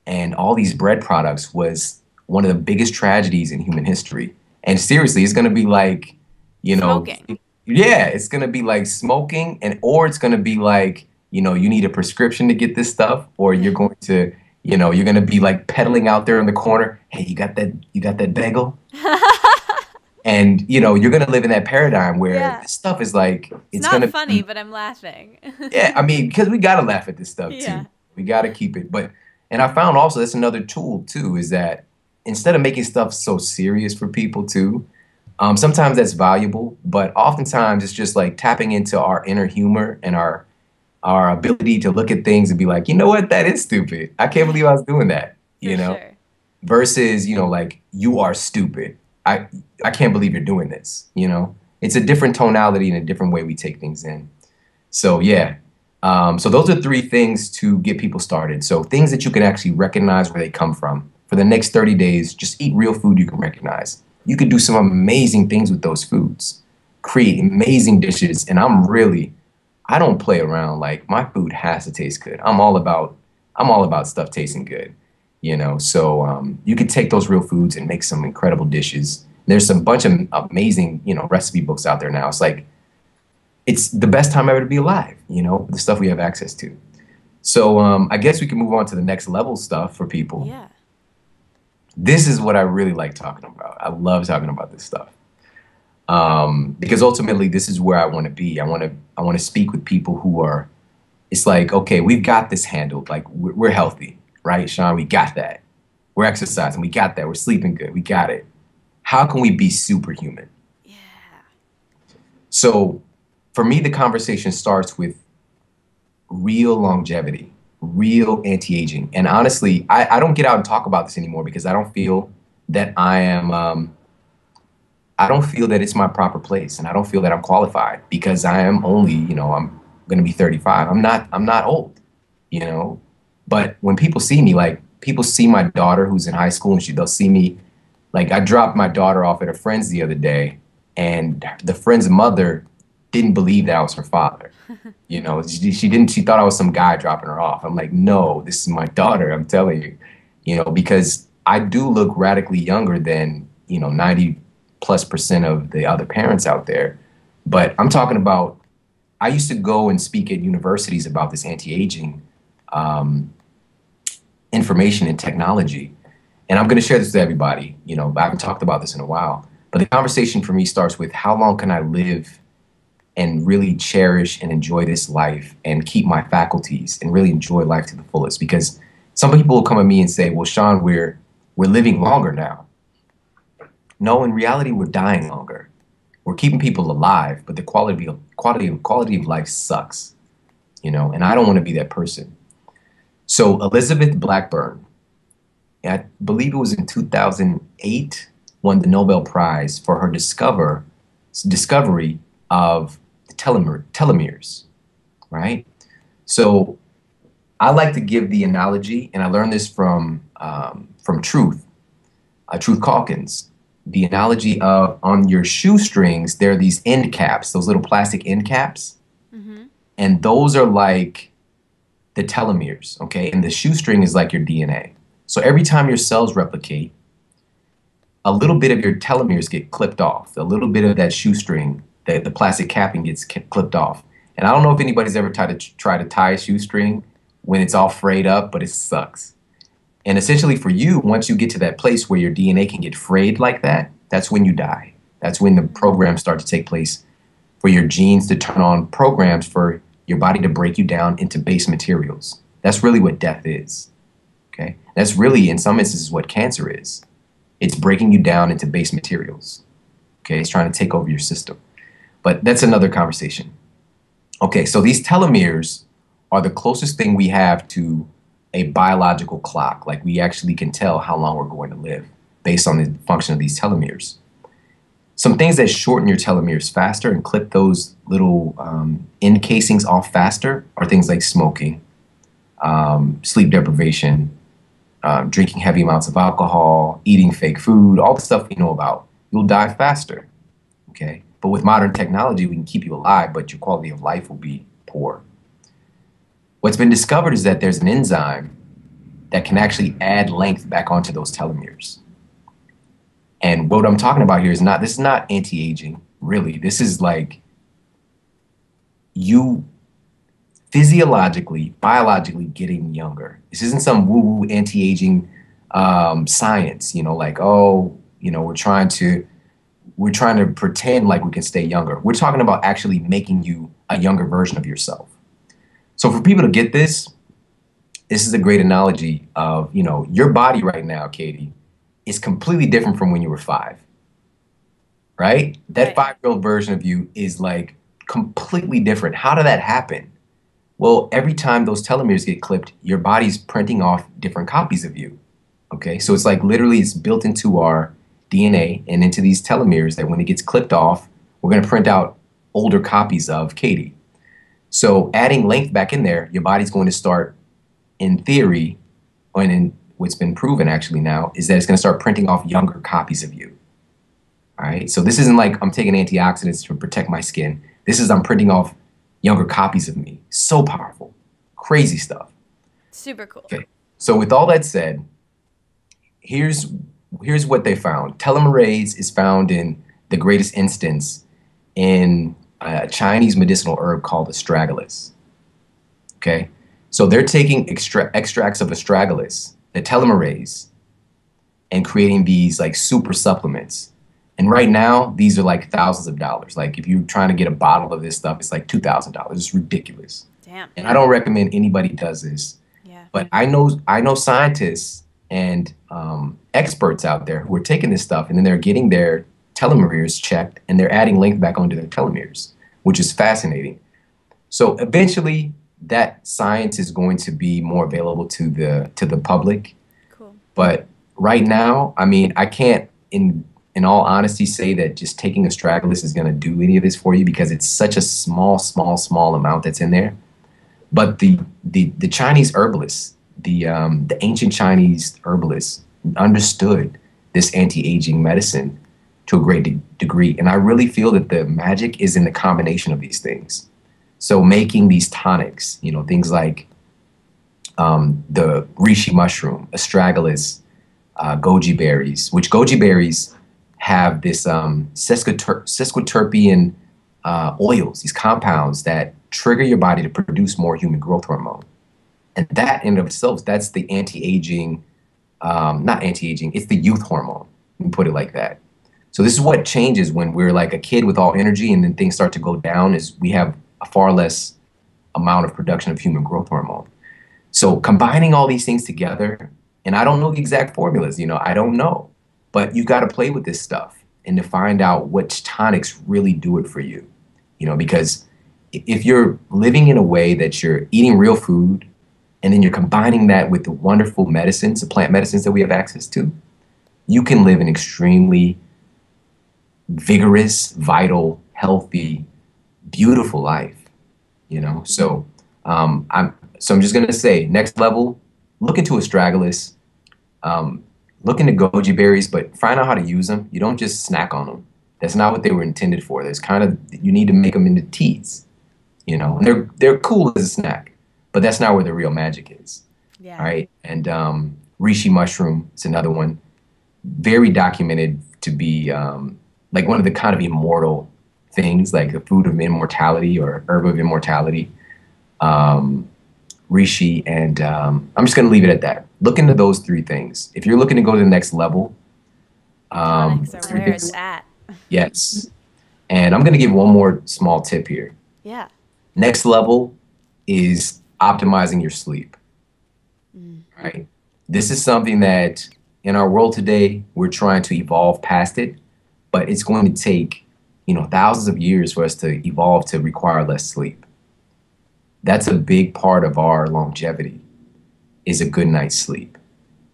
and all these bread products was one of the biggest tragedies in human history. And seriously, it's going to be like, you know, smoking. Yeah, it's going to be like smoking, or it's going to be like, you know, you need a prescription to get this stuff, or you're going to, you know, you're going to be like peddling out there in the corner. Hey, you got that bagel? And, you know, you're going to live in that paradigm where this stuff is like, it's not funny, but I'm laughing. Yeah, I mean, because we got to laugh at this stuff too. We got to keep it. And I found also that's another tool too, is that instead of making stuff so serious for people too, sometimes that's valuable, but oftentimes it's just like tapping into our inner humor and our ability to look at things and be like, you know what, that is stupid. I can't believe I was doing that, you know? Sure. Versus, you know, like, you are stupid. I can't believe you're doing this, you know? It's a different tonality and a different way we take things in. So, yeah. So those are 3 things to get people started. So things that you can actually recognize where they come from. For the next 30 days, just eat real food you can recognize. You could do some amazing things with those foods. Create amazing dishes. And I don't play around. Like, my food has to taste good. I'm all about stuff tasting good, you know? So you could take those real foods and make some incredible dishes. There's some bunch of amazing, you know, recipe books out there now. It's like, it's the best time ever to be alive, you know, the stuff we have access to. So I guess we can move on to the next level stuff for people. Yeah. This is what I really like talking about. I love talking about this stuff. Because ultimately this is where I want to be. I want to speak with people who are, it's like, okay, we've got this handled. Like, we're healthy, right, Sean? We got that. We're exercising. We got that. We're sleeping good. We got it. How can we be superhuman? Yeah. So for me, the conversation starts with real longevity. real anti-aging. And honestly, I don't get out and talk about this anymore because I don't feel that I don't feel that it's my proper place, and I don't feel that I'm qualified because I am only, I'm going to be 35. I'm not old, you know. But when people see me, like people see my daughter who's in high school, and they'll see me, like I dropped my daughter off at a friend's the other day, and the friend's mother didn't believe that I was her father. She thought I was some guy dropping her off. I'm like, no, this is my daughter. I'm telling you, because I do look radically younger than, 90+% of the other parents out there. But I'm talking about, I used to go and speak at universities about this anti-aging information and technology. And I'm going to share this with everybody. I haven't talked about this in a while. But the conversation for me starts with how long can I live and really cherish and enjoy this life and keep my faculties and really enjoy life to the fullest. Because some people will come at me and say, well, Sean, we're living longer now. No, in reality, we're dying longer. We're keeping people alive, but the quality of life sucks, and I don't want to be that person. So Elizabeth Blackburn, I believe it was in 2008, won the Nobel Prize for her discovery of the telomeres, right? So I like to give the analogy, and I learned this from Truth Calkins. The analogy of on your shoestrings, there are these end caps, those little plastic end caps, and those are like the telomeres, okay? And the shoestring is like your DNA. So every time your cells replicate, a little bit of your telomeres get clipped off. A little bit of that shoestring, the plastic capping gets clipped off. And I don't know if anybody's ever tried to tie a shoestring when it's all frayed up, but it sucks. And essentially for you, once you get to that place where your DNA can get frayed like that, that's when you die. That's when the programs start to take place for your genes to turn on programs for your body to break you down into base materials. That's really what death is, okay? That's really, in some instances, what cancer is. It's breaking you down into base materials, okay? It's trying to take over your system. But that's another conversation. Okay, so these telomeres are the closest thing we have to a biological clock. Like we actually can tell how long we're going to live based on the function of these telomeres. Some things that shorten your telomeres faster and clip those little end casings off faster are things like smoking, sleep deprivation, drinking heavy amounts of alcohol, eating fake food, all the stuff we know about. You'll die faster, okay? But with modern technology, we can keep you alive, but your quality of life will be poor. What's been discovered is that there's an enzyme that can actually add length back onto those telomeres. And what I'm talking about here this is not anti-aging, really. This is like you physiologically, biologically getting younger. This isn't some woo-woo anti-aging science, we're trying to pretend like we can stay younger. We're talking about actually making you a younger version of yourself. So for people to get this is a great analogy of, your body right now, Katie, is completely different from when you were 5, right? That 5-year-old version of you is like completely different. How did that happen? Well, every time those telomeres get clipped, your body's printing off different copies of you, okay? So it's like literally it's built into our DNA and into these telomeres that when it gets clipped off, we're going to print out older copies of Katie. So adding length back in there, your body's going to start, in theory, and in what's been proven actually now, is that it's going to start printing off younger copies of you. All right? So this isn't like I'm taking antioxidants to protect my skin. This is I'm printing off younger copies of me. So powerful. Crazy stuff. Super cool. Okay. So with all that said, here's what they found. Telomerase is found in the greatest instance in a Chinese medicinal herb called astragalus. Okay? So they're taking extracts of astragalus, the telomerase, and creating these like super supplements. And right now, these are like thousands of dollars. Like if you're trying to get a bottle of this stuff, it's like $2,000. It's ridiculous. Damn. And I don't recommend anybody does this. Yeah. But I know scientists and experts out there who are taking this stuff and then they're getting their telomeres checked and they're adding length back onto their telomeres, which is fascinating. So eventually, that science is going to be more available to the public. Cool. But right now, I mean, I can't in all honesty say that just taking astragalus is going to do any of this for you because it's such a small amount that's in there. But the Chinese herbalists, the ancient Chinese herbalists understood this anti-aging medicine to a great degree. And I really feel that the magic is in the combination of these things. So making these tonics, you know, things like the reishi mushroom, astragalus, goji berries, which goji berries have this sesquiterpene oils, these compounds that trigger your body to produce more human growth hormone. And that in and of itself, that's the anti-aging, not anti-aging, it's the youth hormone. Let me put it like that. So this is what changes when we're like a kid with all energy and then things start to go down is we have a far less amount of production of human growth hormone. So combining all these things together, and I don't know the exact formulas, you know, I don't know, but you got to play with this stuff and to find out which tonics really do it for you, you know, because if you're living in a way that you're eating real food and then you're combining that with the wonderful medicines, the plant medicines that we have access to, you can live an extremely vigorous, vital, healthy, beautiful life, you know? So I'm just going to say next level, look into astragalus, look into goji berries, but find out how to use them. You don't just snack on them. That's not what they were intended for. There's kind of, you need to make them into teas, you know, and they're cool as a snack, but that's not where the real magic is. Yeah. All right. And reishi mushroom is another one, very documented to be like one of the kind of immortal things, like the food of immortality or herb of immortality. Reishi, and I'm just going to leave it at that. Look into those three things. If you're looking to go to the next level, Tonics are where it's at. Yes. And I'm going to give one more small tip here. Yeah. Next level is optimizing your sleep. Right? This is something that in our world today, we're trying to evolve past it, but it's going to take, you know, thousands of years for us to evolve to require less sleep. That's a big part of our longevity is a good night's sleep.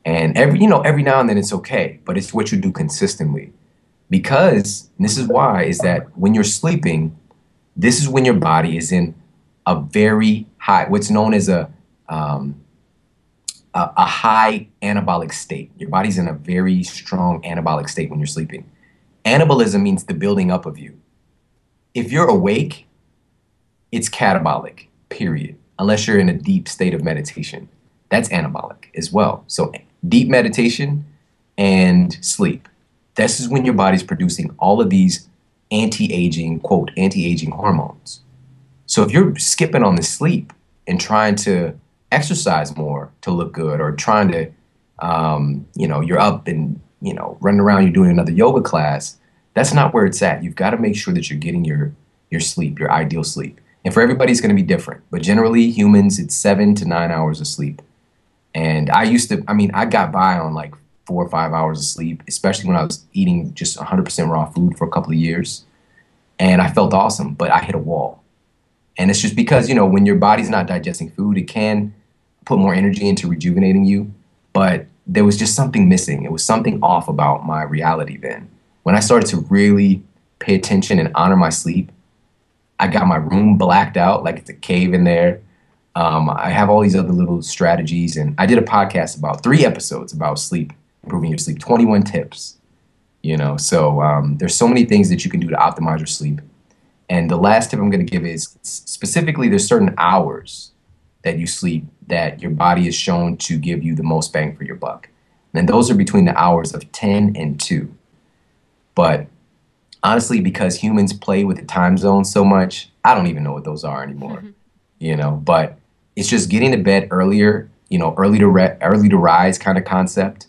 And every now and then it's okay, but it's what you do consistently. Because, and this is why, is that when you're sleeping, this is when your body is in a very high, what's known as a high anabolic state. Your body's in a very strong anabolic state when you're sleeping. Anabolism means the building up of you. If you're awake, it's catabolic, period, unless you're in a deep state of meditation. That's anabolic as well. So deep meditation and sleep. This is when your body's producing all of these anti-aging, quote, anti-aging hormones. So if you're skipping on the sleep and trying to exercise more to look good or trying to, you're up and, running around, you're doing another yoga class, that's not where it's at. You've got to make sure that you're getting your sleep, your ideal sleep. And for everybody, it's going to be different. But generally, humans, it's 7 to 9 hours of sleep. And I got by on like 4 or 5 hours of sleep, especially when I was eating just 100% raw food for a couple of years. And I felt awesome, but I hit a wall. And it's just because, when your body's not digesting food, it can put more energy into rejuvenating you. But there was just something missing. It was something off about my reality then. When I started to really pay attention and honor my sleep, I got my room blacked out like it's a cave in there. I have all these other little strategies. And I did a podcast about 3 episodes about sleep, improving your sleep, 21 tips. So there's so many things that you can do to optimize your sleep. And the last tip I'm going to give is specifically there's certain hours that you sleep that your body is shown to give you the most bang for your buck. And those are between the hours of 10 and 2. But honestly, because humans play with the time zone so much, I don't even know what those are anymore. But it's just getting to bed earlier, early to rise kind of concept.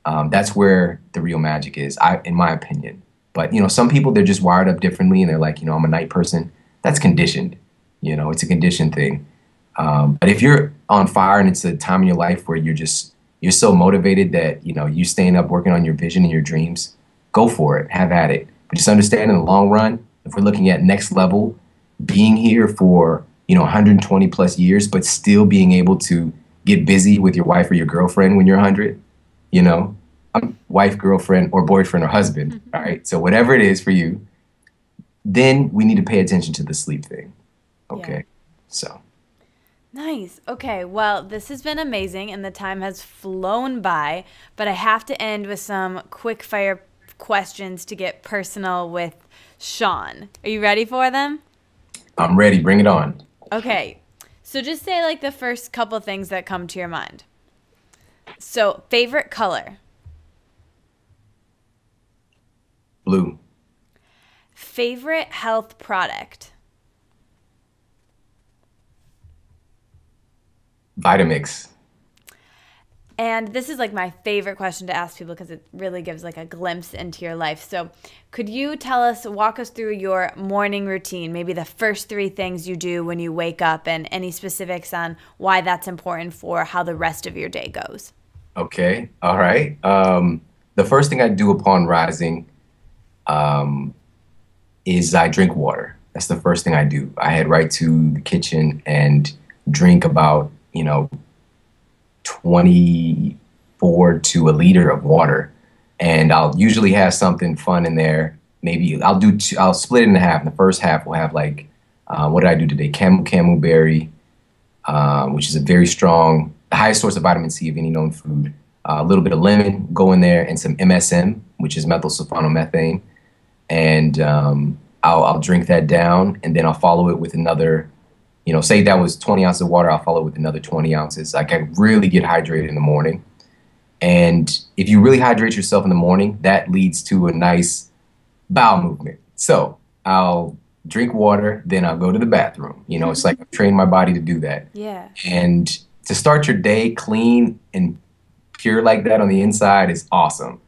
That's where the real magic is, in my opinion. But, some people, they're just wired up differently and they're like, I'm a night person. That's conditioned. It's a conditioned thing. But if you're on fire and it's a time in your life where you're so motivated that, you're staying up working on your vision and your dreams, go for it. Have at it. But just understand in the long run, if we're looking at next level, being here for, 120 plus years, but still being able to get busy with your wife or your girlfriend when you're 100, you know, wife, girlfriend, or boyfriend or husband. All right. So whatever it is for you, then we need to pay attention to the sleep thing. Okay. Yeah. So. Nice. Okay. Well, this has been amazing and the time has flown by, but I have to end with some quick fire questions to get personal with Shawn. Are you ready for them? I'm ready. Bring it on. Okay. So just say like the first couple things that come to your mind. So, favorite color? Blue. Favorite health product? Vitamix. And this is like my favorite question to ask people because it really gives like a glimpse into your life. So could you walk us through your morning routine, maybe the first 3 things you do when you wake up and any specifics on why that's important for how the rest of your day goes? Okay. All right. The first thing I do upon rising is I drink water. That's the first thing I do. I head right to the kitchen and drink about, 24 to a liter of water. And I'll usually have something fun in there. Maybe I'll split it in half. And the first half will have like, what did I do today? Camu berry, which is a very strong, the highest source of vitamin C of any known food. A little bit of lemon, go in there, and some MSM, which is methylsulfonomethane. And I'll drink that down, and then I'll follow it with another, say that was 20 ounces of water, I'll follow it with another 20 ounces. Like I really get hydrated in the morning. And if you really hydrate yourself in the morning, that leads to a nice bowel movement. So I'll drink water, then I'll go to the bathroom. It's like I've trained my body to do that. Yeah. And to start your day clean and pure like that on the inside is awesome.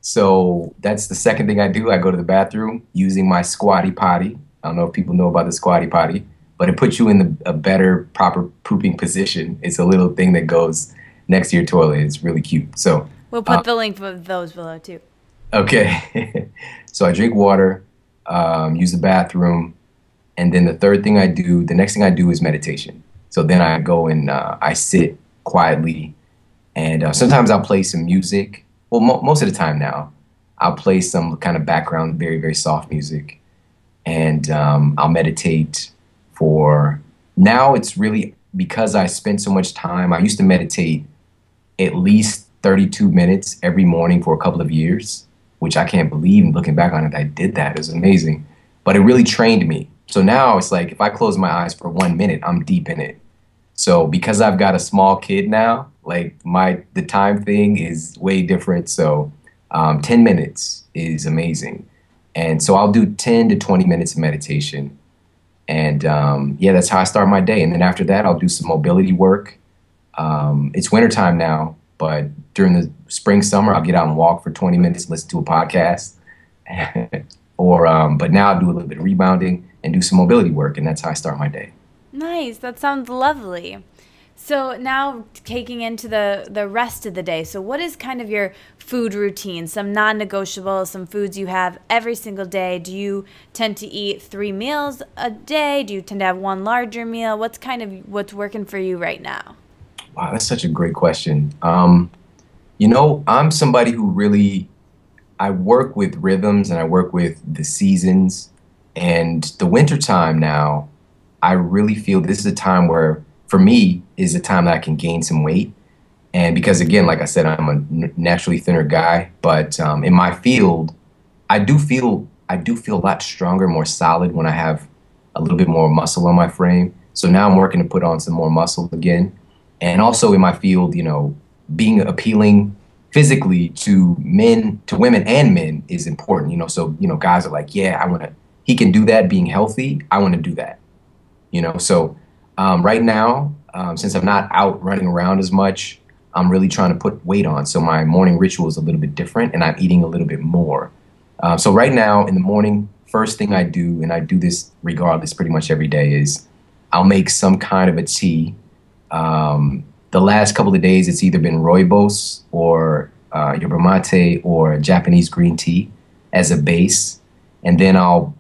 So that's the second thing I do. I go to the bathroom using my squatty potty. I don't know if people know about the squatty potty, but it puts you in a better, proper pooping position. It's a little thing that goes next to your toilet. It's really cute. So we'll put the link for those below too. Okay. So I drink water, use the bathroom, and then the next thing I do is meditation. So then I go and I sit quietly, and sometimes I'll play some music. Well, most of the time now, I'll play some kind of background, very, very soft music, and I'll meditate now it's really because I spent so much time. I used to meditate at least 32 minutes every morning for a couple of years, which I can't believe, looking back on it, I did that. It was amazing. But it really trained me. So now it's like if I close my eyes for 1 minute, I'm deep in it. So because I've got a small kid now, like the time thing is way different. So 10 minutes is amazing. And so I'll do 10 to 20 minutes of meditation. And that's how I start my day. And then after that, I'll do some mobility work. It's wintertime now, but during the spring, summer, I'll get out and walk for 20 minutes, listen to a podcast. But now I'll do a little bit of rebounding and do some mobility work. And that's how I start my day. Nice. That sounds lovely. So now taking into the rest of the day. So what is kind of your food routine? Some non-negotiables, some foods you have every single day. Do you tend to eat 3 meals a day? Do you tend to have one larger meal? What's working for you right now? Wow, that's such a great question. I'm somebody who I work with rhythms and I work with the seasons. And the wintertime now, I really feel this is a time where, for me, is a time that I can gain some weight. And because, again, like I said, I'm a naturally thinner guy, but in my field, I do feel a lot stronger, more solid when I have a little bit more muscle on my frame. So now I'm working to put on some more muscle again. And also in my field, being appealing physically to women and men is important, So, guys are like, yeah, he can do that being healthy. I want to do that, So right now, since I'm not out running around as much, I'm really trying to put weight on. So my morning ritual is a little bit different and I'm eating a little bit more. So right now in the morning, first thing I do, and I do this regardless pretty much every day, is I'll make some kind of a tea. The last couple of days, it's either been rooibos or yerba mate or Japanese green tea as a base. And then I'll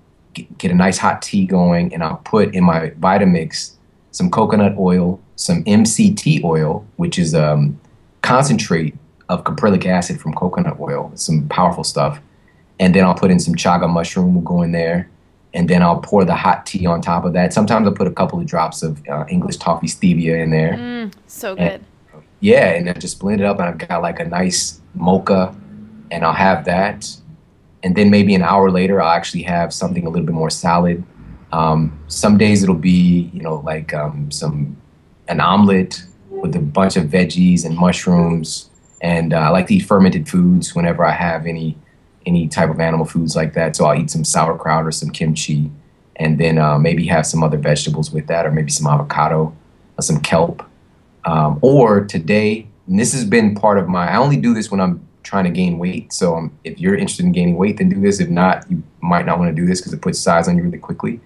get a nice hot tea going and I'll put in my Vitamix some coconut oil, some MCT oil, which is concentrate of caprylic acid from coconut oil, some powerful stuff. And then I'll put in some chaga mushroom, will go in there. And then I'll pour the hot tea on top of that. Sometimes I'll put a couple of drops of English toffee stevia in there. So good. And, yeah, and then just blend it up, and I've got like a nice mocha, and I'll have that. And then maybe an hour later, I'll actually have something a little bit more solid. Some days it'll be, like an omelet with a bunch of veggies and mushrooms. And I like to eat fermented foods whenever I have any type of animal foods like that. So I'll eat some sauerkraut or some kimchi, and then maybe have some other vegetables with that, or maybe some avocado or some kelp. Or today, and this has been part of I only do this when I'm trying to gain weight. So if you're interested in gaining weight, then do this. If not, you might not want to do this because it puts size on you really quickly.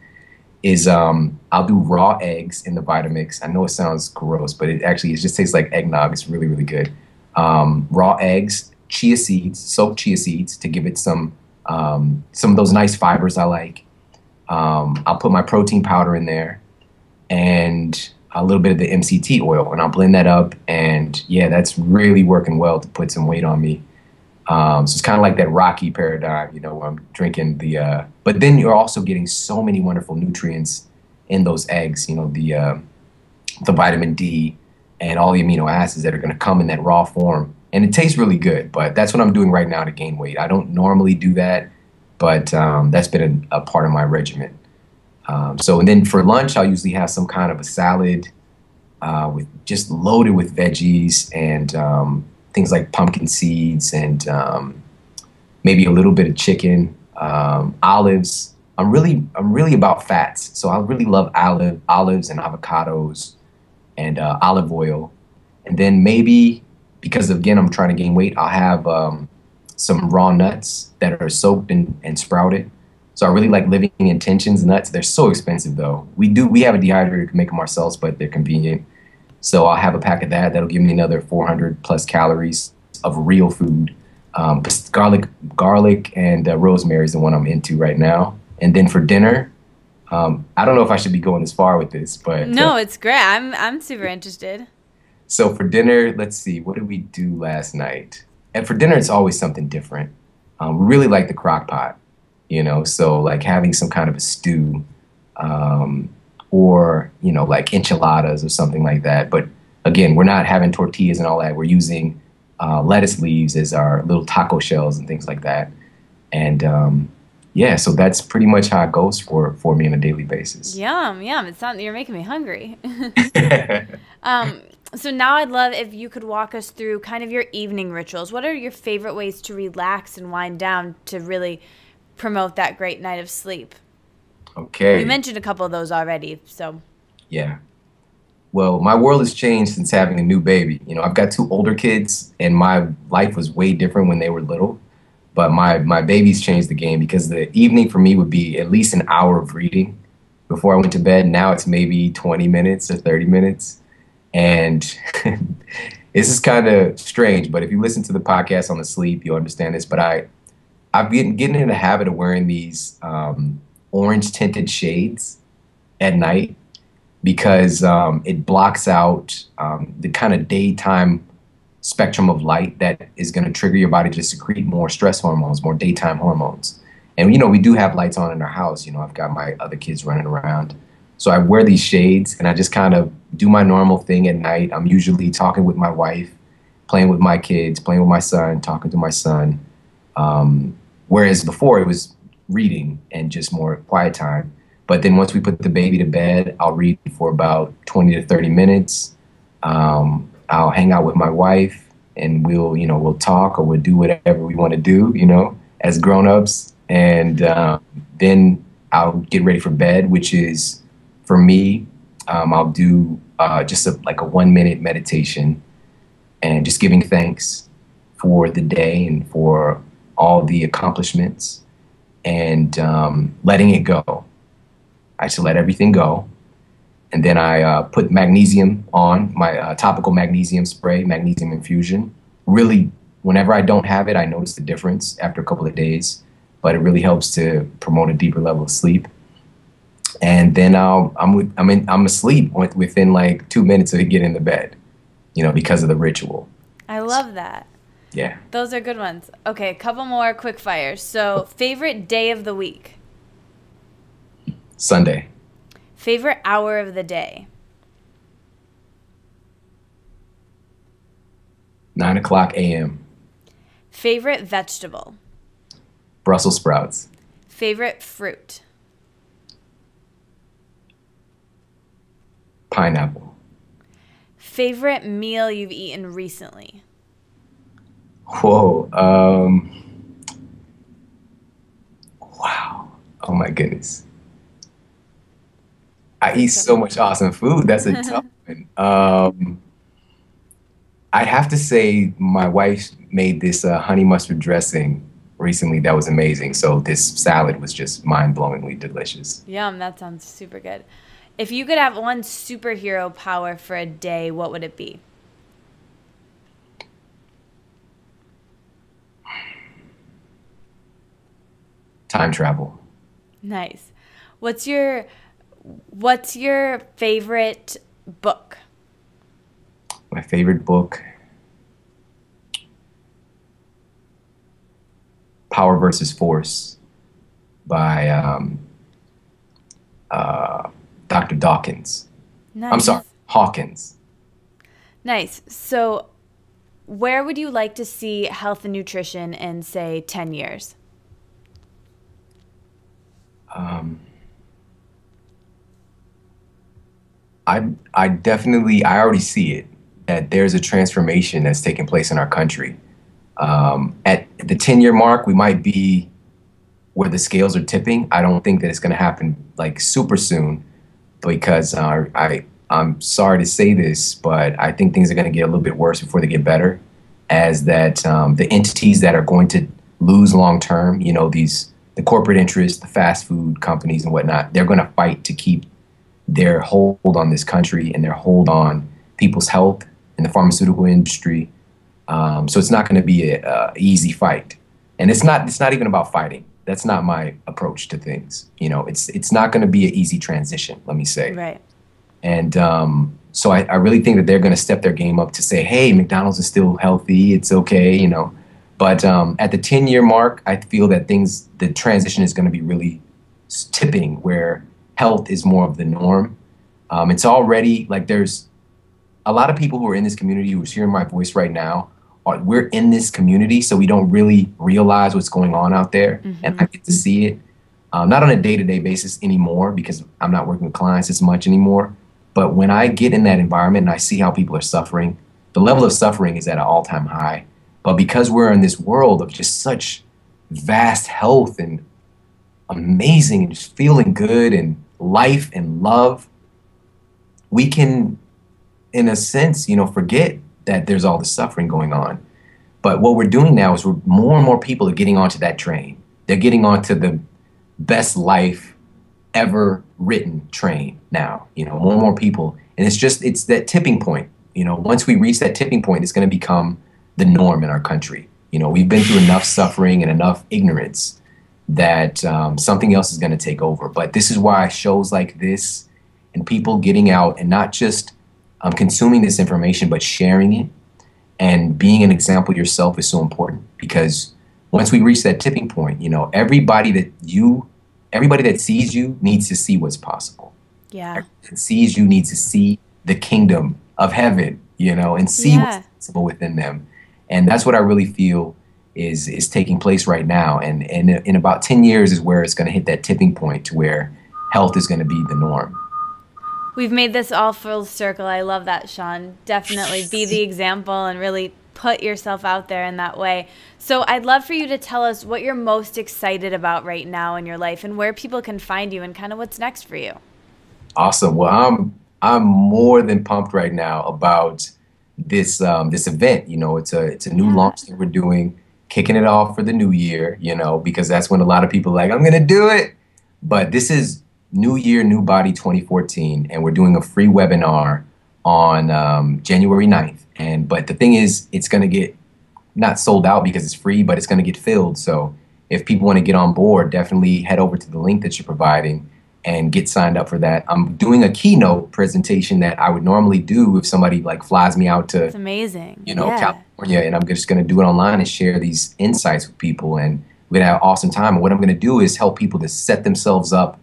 I'll do raw eggs in the Vitamix. I know it sounds gross, but it just tastes like eggnog. It's really, really good. Raw eggs, chia seeds, soaked chia seeds to give it some of those nice fibers I like. I'll put my protein powder in there and a little bit of the MCT oil, and I'll blend that up. And yeah, that's really working well to put some weight on me. So it's kind of like that Rocky paradigm, where I'm drinking but then you're also getting so many wonderful nutrients in those eggs, the vitamin D and all the amino acids that are going to come in that raw form. And it tastes really good, but that's what I'm doing right now to gain weight. I don't normally do that, but that's been a part of my regimen. And then for lunch, I'll usually have some kind of a salad with just loaded with veggies and things like pumpkin seeds and maybe a little bit of chicken, olives. I'm really about fats, so I really love olives and avocados and olive oil. And then maybe, because again I'm trying to gain weight, I'll have some raw nuts that are soaked and sprouted. So I really like Living Intentions nuts. They're so expensive though. We have a dehydrator, we can make them ourselves, but they're convenient. So I'll have a pack of that. That'll give me another 400 plus calories of real food. Garlic and rosemary is the one I'm into right now. And then for dinner, I don't know if I should be going as far with this, but no, it's great. I'm super interested. So for dinner, let's see, what did we do last night? And for dinner, it's always something different. We really like the crock pot, so like having some kind of a stew, or like enchiladas or something like that. But again, we're not having tortillas and all that. We're using lettuce leaves as our little taco shells and things like that. And yeah, so that's pretty much how it goes for me on a daily basis. Yum. You're making me hungry. So now I'd love if you could walk us through kind of your evening rituals. What are your favorite ways to relax and wind down to really promote that great night of sleep? Okay. You mentioned a couple of those already, so. Yeah. Well, my world has changed since having a new baby. I've got 2 older kids, and my life was way different when they were little. But my babies changed the game, because the evening for me would be at least an hour of reading before I went to bed. Now it's maybe 20 minutes or 30 minutes. And this is kind of strange, but if you listen to the podcast on the sleep, you'll understand this. But I've been getting in the habit of wearing these orange tinted shades at night, because it blocks out the kind of daytime spectrum of light that is going to trigger your body to secrete more stress hormones, more daytime hormones. And, we do have lights on in our house. I've got my other kids running around. So I wear these shades, and I just kind of do my normal thing at night. I'm usually talking with my wife, playing with my kids, playing with my son, talking to my son. Whereas before it was reading and just more quiet time. But then once we put the baby to bed, I'll read for about 20 to 30 minutes. I'll hang out with my wife, and we'll talk, or we'll do whatever we want to do, as grown-ups. And then I'll get ready for bed, which is, for me, I'll do just like a 1-minute meditation, and just giving thanks for the day and for all the accomplishments, and letting it go. I just let everything go. And then I put magnesium on, my topical magnesium spray, magnesium infusion. Really, whenever I don't have it, I notice the difference after a couple of days, but it really helps to promote a deeper level of sleep. and then I'm asleep within like 2 minutes of getting to bed, because of the ritual. I love that. Yeah. Those are good ones. Okay, a couple more quick fires. So, favorite day of the week? Sunday. Favorite hour of the day? 9:00 a.m. Favorite vegetable? Brussels sprouts. Favorite fruit? Pineapple. Favorite meal you've eaten recently? Whoa. Wow. Oh my goodness. I eat so much awesome food. That's a tough one. I'd have to say my wife made this honey mustard dressing recently that was amazing. So this salad was just mind-blowingly delicious. Yum, that sounds super good. If you could have one superhero power for a day, what would it be? Time travel. Nice. What's your favorite book? My favorite book, Power versus Force by Dr. Dawkins. Nice. I'm sorry, Hawkins. Nice. So, where would you like to see health and nutrition in, say, 10 years? I already see it, that there's a transformation that's taking place in our country. At the 10-year mark, we might be where the scales are tipping. I don't think that it's going to happen like super soon, because I'm sorry to say this, but I think things are going to get a little bit worse before they get better, as that the entities that are going to lose long term, the corporate interests, the fast food companies and whatnot, they're going to fight to keep their hold on this country and their hold on people's health in the pharmaceutical industry. So it's not going to be a easy fight, and it's not even about fighting. That's not my approach to things. It's not going to be an easy transition, let me say. Right. And so I really think that they're going to step their game up to say, hey, McDonald's is still healthy. It's okay, But at the 10-year mark, I feel that the transition is going to be really tipping, where health is more of the norm. It's already like there's a lot of people who are in this community who's hearing my voice right now. We're in this community, so we don't really realize what's going on out there. Mm-hmm. And I get to see it, not on a day-to-day basis anymore, because I'm not working with clients as much anymore. But when I get in that environment and I see how people are suffering, the level of suffering is at an all-time high. But because we're in this world of just such vast health and amazing and just feeling good and life and love, we can, in a sense, forget that there's all this suffering going on. But what we're doing now is more and more people are getting onto that train. They're getting onto the best life ever written train now, more and more people. And it's that tipping point. Once we reach that tipping point, it's going to become the norm in our country. We've been through enough suffering and enough ignorance that something else is going to take over. But this is why shows like this and people getting out and not just consuming this information, but sharing it and being an example yourself is so important. Because once we reach that tipping point, everybody that sees you needs to see what's possible. Yeah. Everybody that sees you needs to see the kingdom of heaven, and see what's possible within them. And that's what I really feel is taking place right now. And in about 10 years is where it's going to hit that tipping point to where health is going to be the norm. We've made this all full circle. I love that, Shawn. Definitely be the example and really put yourself out there in that way. So I'd love for you to tell us what you're most excited about right now in your life and where people can find you and kind of what's next for you. Awesome. Well, I'm more than pumped right now about this event. It's a new launch that we're doing, kicking it off for the new year, because that's when a lot of people are like, I'm going to do it. But this is New Year, New Body 2014, and we're doing a free webinar on January 9th. But the thing is, it's going to get not sold out because it's free, but it's going to get filled. So if people want to get on board, definitely head over to the link that you're providing and get signed up for that. I'm doing a keynote presentation that I would normally do if somebody like flies me out to, It's amazing. California, and I'm just going to do it online and share these insights with people, and we're going to have an awesome time. And what I'm going to do is help people to set themselves up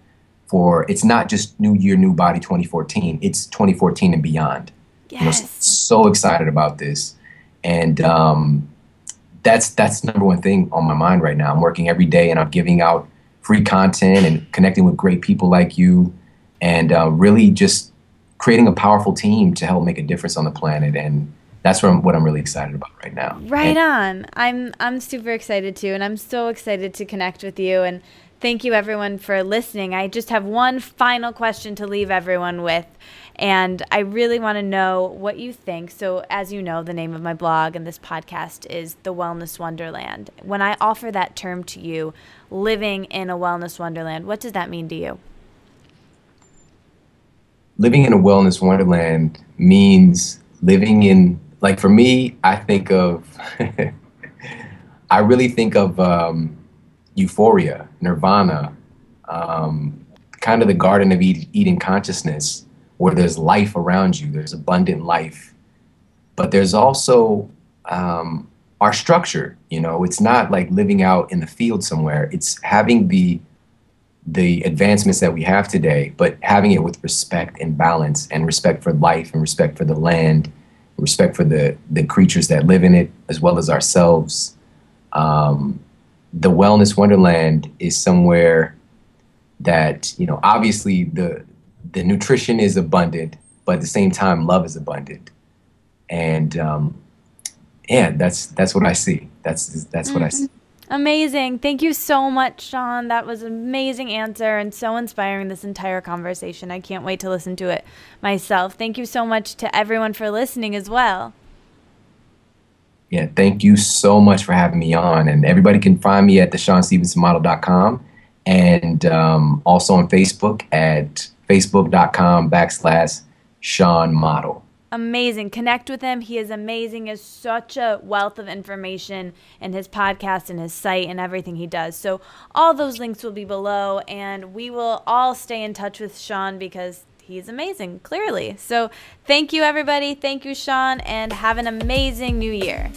for, it's not just New Year, New Body 2014, it's 2014 and beyond. Yes. So excited about this. And that's number one thing on my mind right now. I'm working every day and I'm giving out free content and connecting with great people like you, and really just creating a powerful team to help make a difference on the planet. And that's what I'm really excited about right now. Right on. I'm super excited too, and I'm so excited to connect with you. And thank you everyone for listening. I just have one final question to leave everyone with, and I really want to know what you think. So as you know, the name of my blog and this podcast is The Wellness Wonderland. When I offer that term to you, living in a wellness wonderland, what does that mean to you? Living in a wellness wonderland means living in, like for me, I think of, I really think of euphoria, nirvana, kind of the Garden of Eden consciousness, where there's life around you, there's abundant life, but there's also our structure. You know, it's not like living out in the field somewhere. It's having the advancements that we have today, but having it with respect and balance, and respect for life, and respect for the land, respect for the creatures that live in it, as well as ourselves. The Wellness Wonderland is somewhere that, you know, obviously the nutrition is abundant, but at the same time, love is abundant. And yeah, that's what I see. That's what I see. Amazing. Thank you so much, Shawn. That was an amazing answer and so inspiring, this entire conversation. I can't wait to listen to it myself. Thank you so much to everyone for listening as well. Yeah, thank you so much for having me on. And everybody can find me at the ShawnStevensonModel.com, and also on Facebook at facebook.com/Shawn Model. Amazing. Connect with him. He is amazing. He has such a wealth of information in his podcast and his site and everything he does. So all those links will be below, and we will all stay in touch with Shawn because he's amazing, clearly. So thank you, everybody. Thank you, Shawn, and have an amazing new year.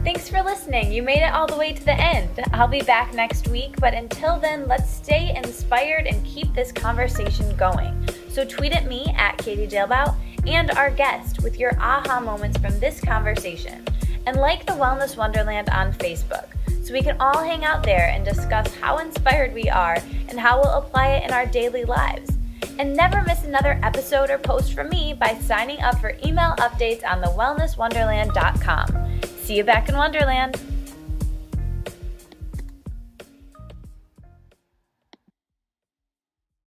Thanks for listening. You made it all the way to the end. I'll be back next week, but until then, let's stay inspired and keep this conversation going. So tweet at me at Katie Dalebout and our guest with your aha moments from this conversation. And like the Wellness Wonderland on Facebook, so we can all hang out there and discuss how inspired we are and how we'll apply it in our daily lives. And never miss another episode or post from me by signing up for email updates on thewellnesswonderland.com. See you back in Wonderland.